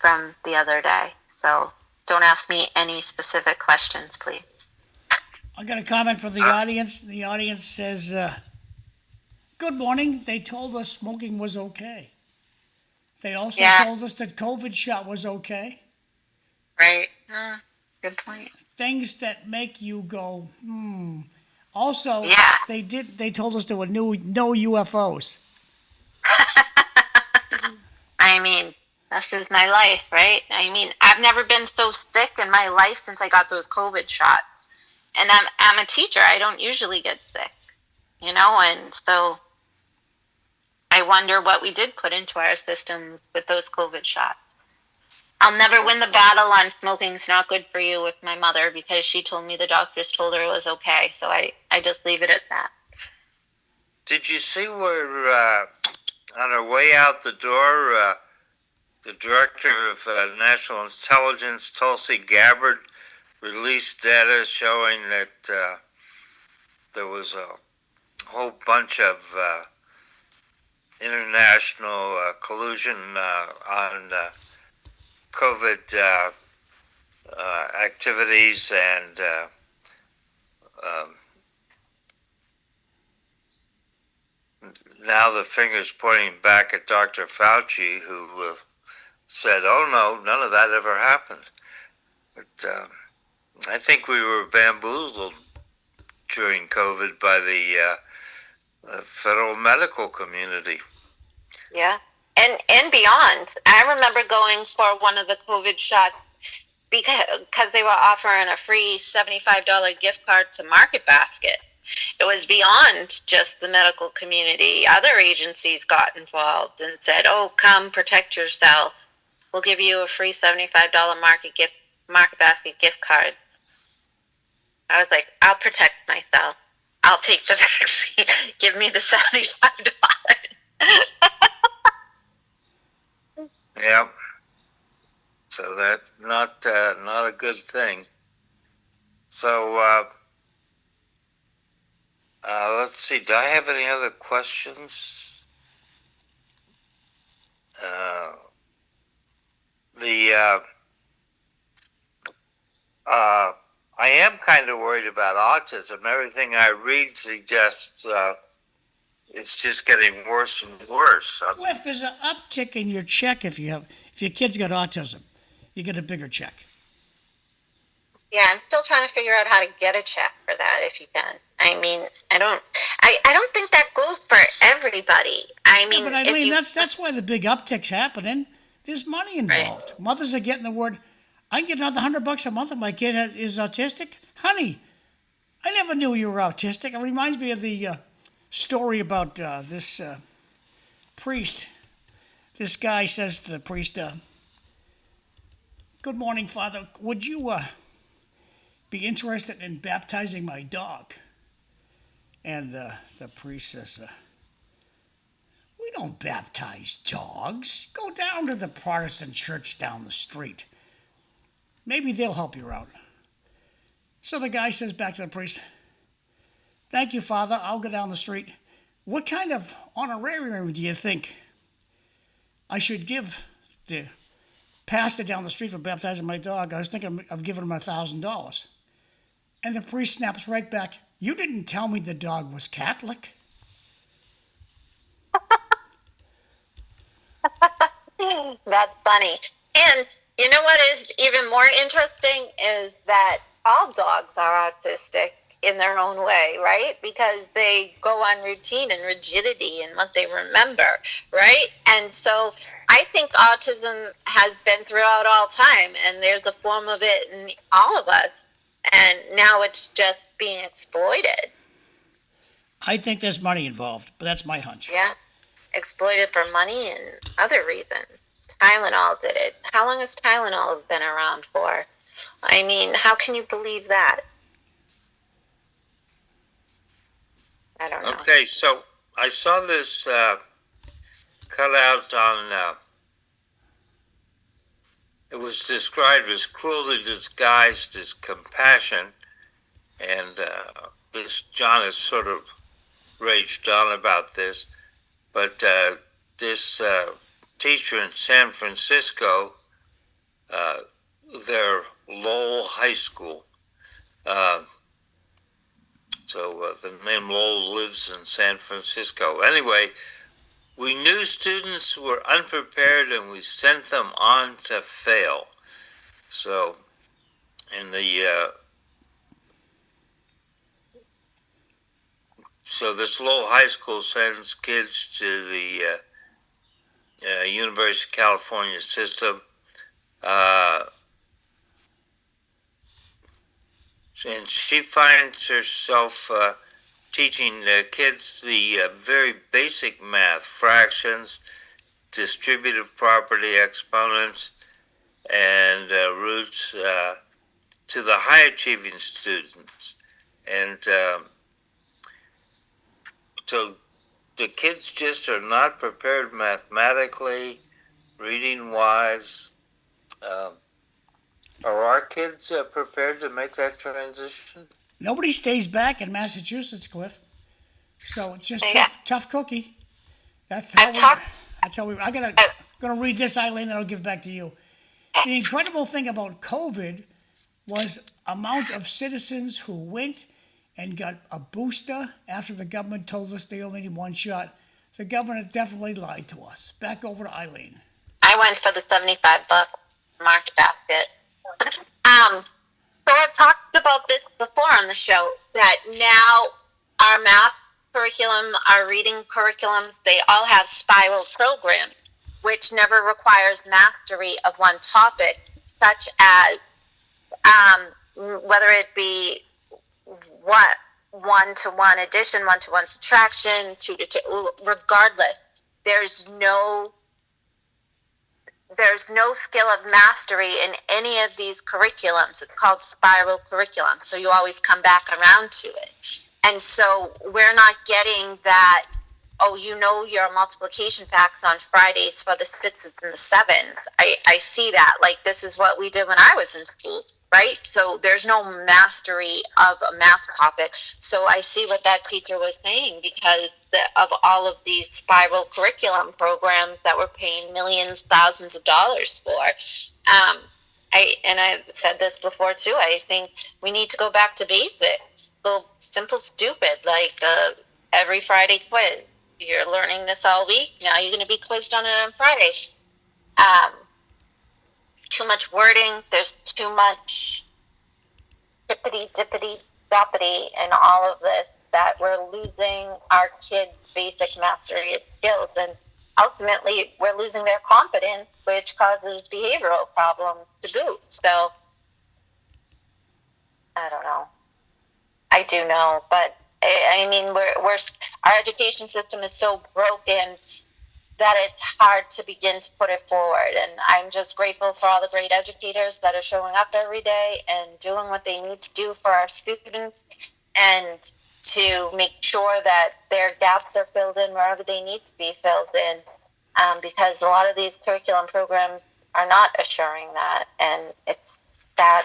from the other day. So don't ask me any specific questions, please. I got a comment from the audience. The audience says, good morning. They told us smoking was okay. They also told us that COVID shot was okay. Right. Good point. Things that make you go, Also, they told us there were no UFOs. I mean, this is my life, right? I mean, I've never been so sick in my life since I got those COVID shots. And I'm a teacher. I don't usually get sick, and so I wonder what we did put into our systems with those COVID shots. I'll never win the battle on smoking's not good for you with my mother because she told me the doctors told her it was okay. So I just leave it at that. Did you see where on her way out the door, the director of National Intelligence, Tulsi Gabbard, released data showing that there was a whole bunch of international collusion on COVID activities, and now the finger's pointing back at Dr. Fauci, who said, oh no, none of that ever happened. But I think we were bamboozled during COVID by the federal medical community. Yeah. And beyond. I remember going for one of the COVID shots because they were offering a free $75 gift card to Market Basket. It was beyond just the medical community. Other agencies got involved and said, oh, come protect yourself. We'll give you a free $75 Market Basket gift card. I was like, I'll protect myself. I'll take the vaccine. Give me the $75. Yeah. So that's not a good thing. So let's see. Do I have any other questions? I am kind of worried about autism. Everything I read suggests, it's just getting worse and worse. Well, if there's an uptick in your check, if your kid's got autism, you get a bigger check. Yeah, I'm still trying to figure out how to get a check for that if you can. I mean, I don't think that goes for everybody. I mean, Yeah, but Eileen, that's why the big uptick's happening. There's money involved. Right. Mothers are getting the word. I can get another $100 a month if my kid is autistic. Honey, I never knew you were autistic. It reminds me of the story about this priest. This guy says to the priest, "Good morning, Father. Would you be interested in baptizing my dog?" And the priest says, "We don't baptize dogs. Go down to the Protestant church down the street. Maybe they'll help you out." So the guy says back to the priest, "Thank you, Father. I'll go down the street. What kind of honorarium do you think I should give the pastor down the street for baptizing my dog? I was thinking of giving him $1,000. And the priest snaps right back, "You didn't tell me the dog was Catholic." That's funny. And you know what is even more interesting is that all dogs are autistic in their own way, right? Because they go on routine and rigidity and what they remember, right? And so I think autism has been throughout all time, and there's a form of it in all of us, and now it's just being exploited. I think there's money involved, but that's my hunch. Yeah, exploited for money and other reasons. Tylenol did it. How long has Tylenol been around for? I mean, how can you believe that? I don't know. Okay, so I saw this cutout on, it was described as cruelty disguised as compassion, and this John has sort of raged on about this, but this teacher in San Francisco, their Lowell High School, so the name Lowell lives in San Francisco. Anyway, we knew students were unprepared and we sent them on to fail. So in the so this Lowell High School sends kids to the University of California system. And she finds herself teaching kids the very basic math, fractions, distributive property, exponents, and roots to the high-achieving students. And so the kids just are not prepared mathematically, reading-wise. Are our kids prepared to make that transition? Nobody stays back in Massachusetts, Cliff. So it's just tough cookie. That's how we. I'm gonna read this, Eileen, and I'll give back to you. The incredible thing about COVID was amount of citizens who went and got a booster after the government told us they only need one shot. The government definitely lied to us. Back over to Eileen. I went for the $75 marked basket. So I've talked about this before on the show, that now our math curriculum, our reading curriculums, they all have spiral programs, which never requires mastery of one topic, such as whether it be one-to-one addition, one-to-one subtraction, two-to-two, regardless, there's no skill of mastery in any of these curriculums. It's called spiral curriculum, so you always come back around to it. And so we're not getting that, your multiplication facts on Fridays for the 6s and the 7s. I see that. Like, this is what we did when I was in school, right? So there's no mastery of a math topic. So I see what that teacher was saying, because of all of these spiral curriculum programs that we're paying millions, thousands of dollars for. I've said this before too, I think we need to go back to basics. Go simple, stupid, like every Friday quiz. you're learning this all week. Now you're going to be quizzed on it on Friday. It's too much wording. There's too much dippity doppity and all of this that we're losing our kids' basic mastery of skills, and ultimately we're losing their confidence, which causes behavioral problems to boot. So I don't know. I do know, but I mean, we're our education system is so broken that it's hard to begin to put it forward. And I'm just grateful for all the great educators that are showing up every day and doing what they need to do for our students, and to make sure that their gaps are filled in wherever they need to be filled in, because a lot of these curriculum programs are not assuring that, and it's sad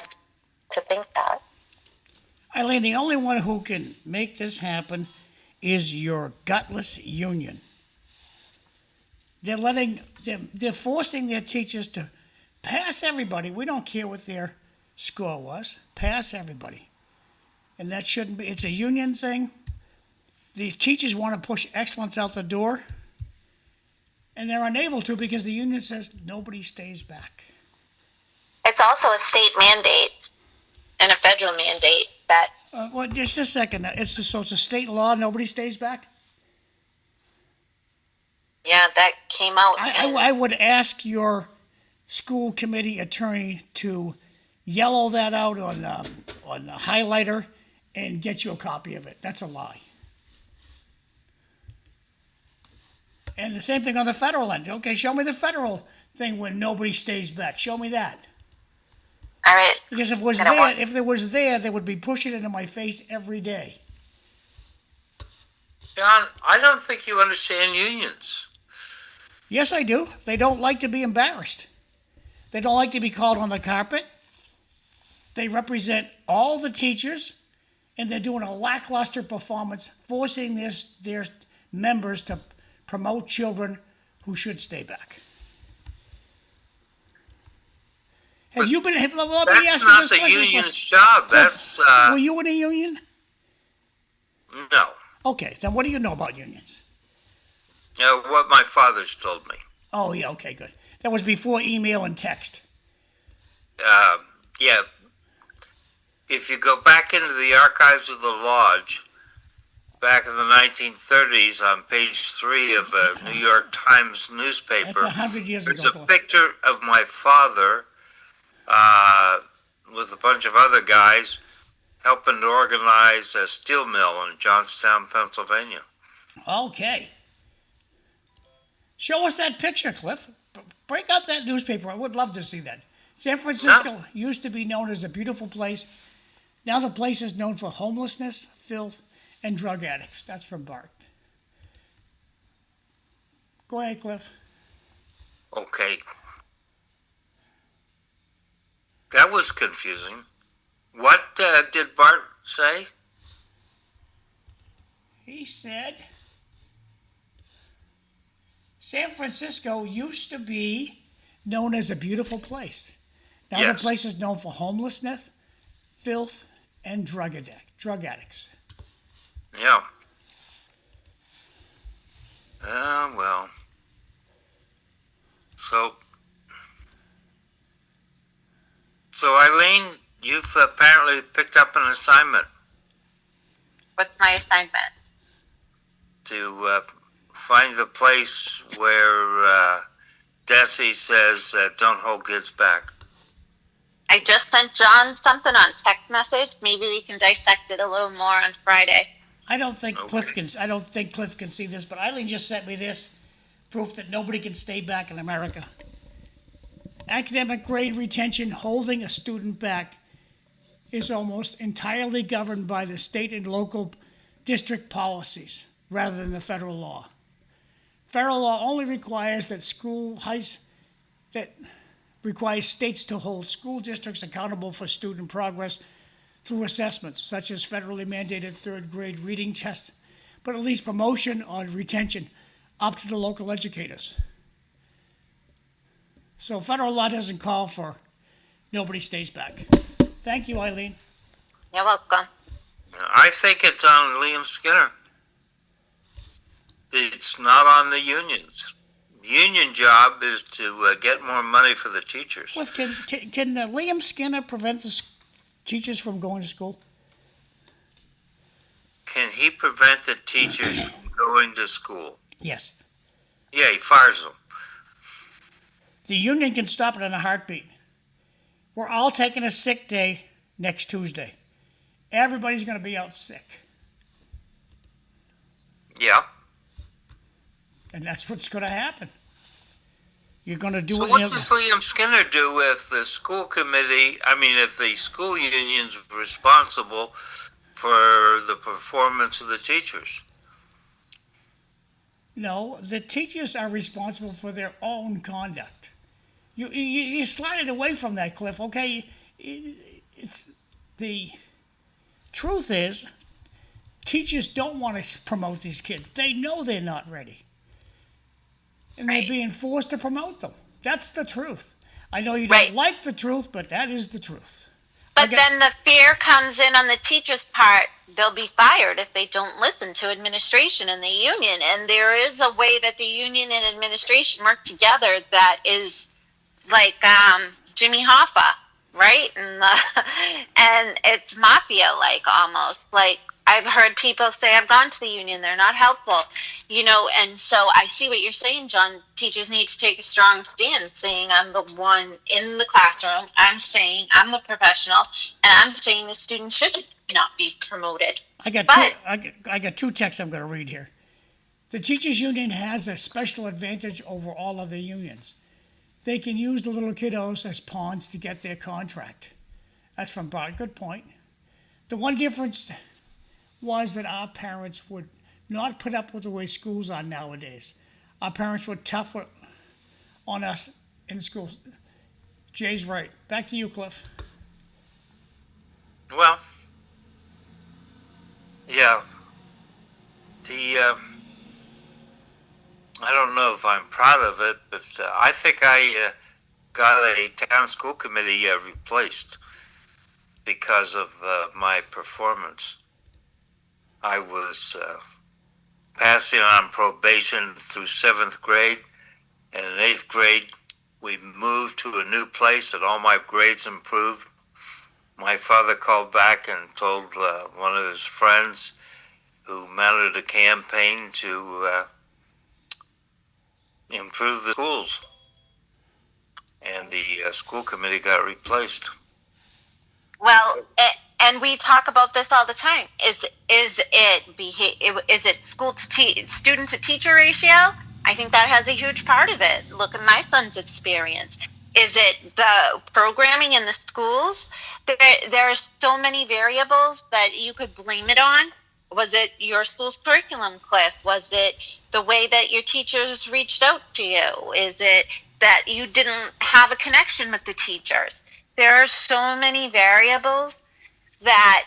to think that. Eileen, the only one who can make this happen is your gutless union. They're forcing their teachers to pass everybody. We don't care what their score was. Pass everybody. And that shouldn't be. It's a union thing. The teachers want to push excellence out the door, and they're unable to because the union says nobody stays back. It's also a state mandate and a federal mandate that. Well, just a second. So it's a state law. Nobody stays back. Yeah, that came out. I would ask your school committee attorney to yellow that out on the highlighter and get you a copy of it. That's a lie. And the same thing on the federal end. Okay, show me the federal thing when nobody stays back. Show me that. All right. Because if it was there, they would be pushing it in my face every day. John, I don't think you understand unions. Yes, I do. They don't like to be embarrassed. They don't like to be called on the carpet. They represent all the teachers, and they're doing a lackluster performance, forcing their members to promote children who should stay back. Let me That's ask you not this the question, union's Cliff. job. That's Were you in a union? no. Okay, then what do you know about unions? What my father's told me. Oh, yeah, okay, good. That was before email and text. Yeah. If you go back into the archives of the lodge, back in the 1930s, on page 3 of a New York Times newspaper, That's 100 years ago. there's a Cliff. picture of my father with a bunch of other guys helping to organize a steel mill in Johnstown, Pennsylvania. Okay. Show us that picture, Cliff. Break out that newspaper. I would love to see that. San Francisco used to be known as a beautiful place. Now the place is known for homelessness, filth, and drug addicts. That's from Bart. Go ahead, Cliff. Okay. That was confusing. What did Bart say? He said San Francisco used to be known as a beautiful place. Now Yes. the place is known for homelessness, filth, and drug addicts. Yeah. Well. So Eileen, you've apparently picked up an assignment What's my assignment? to find the place where Desi says don't hold kids back. I just sent John something on text message. Maybe we can dissect it a little more on Friday. I don't think Okay. Cliff can see this, but Eileen just sent me this proof that nobody can stay back in America. Academic grade retention, holding a student back, is almost entirely governed by the state and local district policies rather than the federal law. Federal law only requires requires states to hold school districts accountable for student progress through assessments, such as federally mandated third grade reading tests, but it leaves promotion or retention up to the local educators. So federal law doesn't call for nobody stays back. Thank you, Eileen. You're welcome. I think it's on Liam Skinner. It's not on the unions. The union job is to get more money for the teachers. Cliff, can Liam Skinner prevent the teachers from going to school? Can he prevent the teachers from going to school? Yes. Yeah, he fires them. The union can stop it in a heartbeat. We're all taking a sick day next Tuesday. Everybody's going to be out sick. Yeah. And that's what's going to happen. You're going to do So it. what does Liam Skinner do if the school committee, if the school union's responsible for the performance of the teachers? No, the teachers are responsible for their own conduct. You slide it away from that, Cliff, okay? It's the truth is, teachers don't want to promote these kids. They know they're not ready. And they're being forced to promote them. That's the truth. I know you don't like the truth, but that is the truth. But then the fear comes in on the teacher's part. They'll be fired if they don't listen to administration and the union. And there is a way that the union and administration work together that is like Jimmy Hoffa, right? And it's mafia-like almost. Like I've heard people say, I've gone to the union, they're not helpful, and so I see what you're saying, John. Teachers need to take a strong stand, saying I'm the one in the classroom, I'm saying I'm the professional, and I'm saying the student should not be promoted. I got two texts I'm going to read here. The teachers union has a special advantage over all other unions. They can use the little kiddos as pawns to get their contract. That's from Bart. Good point. The one difference was that our parents would not put up with the way schools are nowadays. Our parents were tougher on us in schools. Jay's right. Back to you, Cliff. Well, yeah. I don't know if I'm proud of it, but I think I got a town school committee replaced because of my performance. I was passing on probation through 7th grade, and in 8th grade, we moved to a new place and all my grades improved. My father called back and told one of his friends who mounted a campaign to improve the schools, and the school committee got replaced. Well, and we talk about this all the time. Is it school to student to teacher ratio? I think that has a huge part of it. Look at my son's experience. Is it the programming in the schools? There are so many variables that you could blame it on. Was it your school's curriculum, Cliff? Was it the way that your teachers reached out to you? Is it that you didn't have a connection with the teachers? There are so many variables that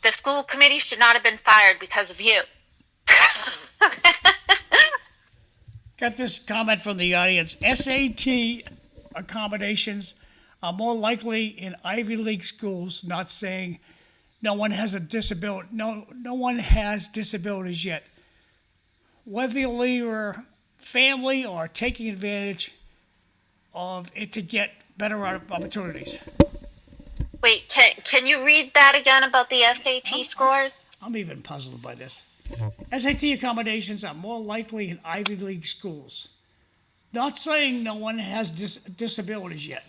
the school committee should not have been fired because of you. Got this comment from the audience. SAT accommodations are more likely in Ivy League schools, not saying no one has a disability. No one has disabilities yet. Whether you're family or taking advantage of it to get better opportunities. Wait, can you read that again about the SAT scores? I'm even puzzled by this. SAT accommodations are more likely in Ivy League schools. Not saying no one has disabilities yet.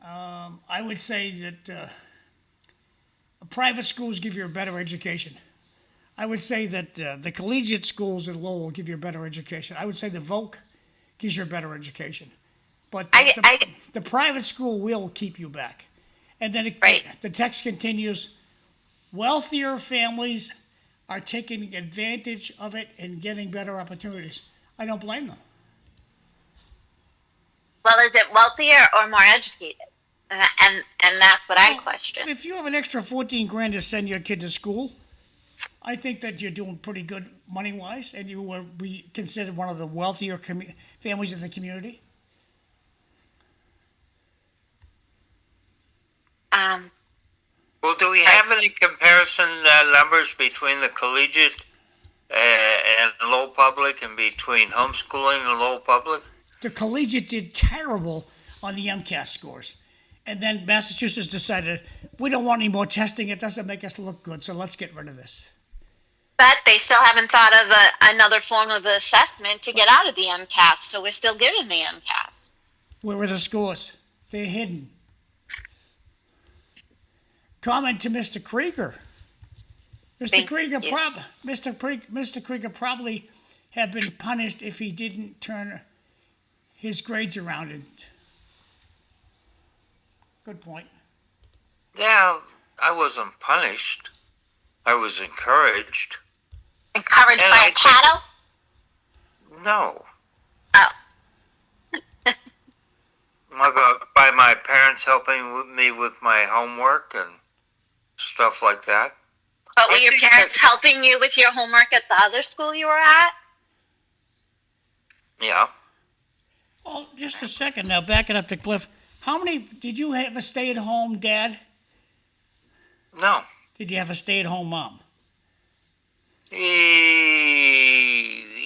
I would say that private schools give you a better education. I would say that the collegiate schools in Lowell give you a better education. I would say the Voc gives you a better education. But the private school will keep you back. And then the text continues, wealthier families are taking advantage of it and getting better opportunities. I don't blame them. Well, is it wealthier or more educated? And that's what I question. If you have an extra $14,000 to send your kid to school, I think that you're doing pretty good money-wise, and you will be considered one of the wealthier families in the community. Well, do we have any comparison numbers between the collegiate and Lowell Public, and between homeschooling and Lowell Public? The collegiate did terrible on the MCAS scores. And then Massachusetts decided, we don't want any more testing. It doesn't make us look good, so let's get rid of this. But they still haven't thought of another form of assessment to get out of the MCAS, so we're still giving the MCAS. Where were the scores? They're hidden. Comment to Mr. Krieger. Mr. Krieger probably had been punished if he didn't turn his grades around. And good point. Yeah, I wasn't punished. I was encouraged. Encouraged And by I a cattle? No. Oh. By my parents helping me with my homework and stuff like that. But were I your think parents helping you with your homework at the other school you were at? Yeah. Well, just a second now, backing up to Cliff. How many, did you have a stay-at-home dad? No. Did you have a stay-at-home mom?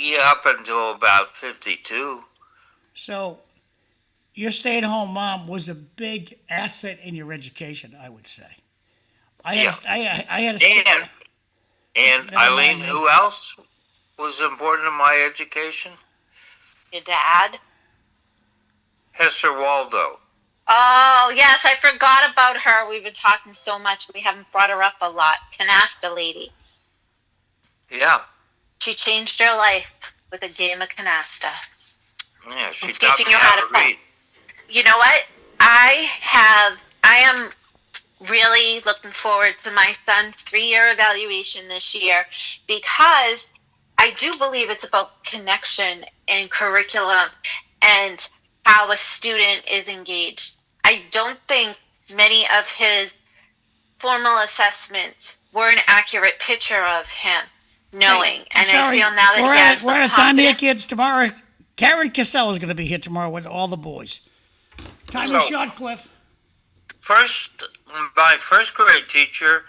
Yeah, up until about 52. So, your stay-at-home mom was a big asset in your education, I would say. I had a And Never Eileen, mind, who else was important in my education? Your dad? Hester Waldo. Oh, yes, I forgot about her. We've been talking so much, we haven't brought her up a lot. Canasta lady. Yeah. She changed your life with a game of canasta. Yeah, she It's taught teaching me you how how to to play. read. You know what? I am really looking forward to my son's 3-year evaluation this year because I do believe it's about connection and curriculum and how a student is engaged. I don't think many of his formal assessments were an accurate picture of him knowing. I'm And sorry, I feel now that he has we're the out of time here, confidence. kids. Tomorrow, Karen Cassell is going to be here tomorrow with all the boys. Time is So- short, Cliff. My first grade teacher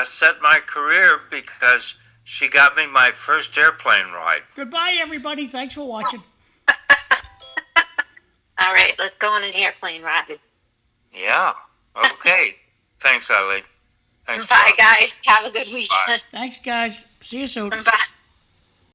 set my career because she got me my first airplane ride. Goodbye, everybody. Thanks for watching. All right, let's go on an airplane ride. Yeah. Okay. Thanks, Eileen. Thanks, Bye, John. guys. Have a good weekend. Thanks, guys. See you soon. Bye.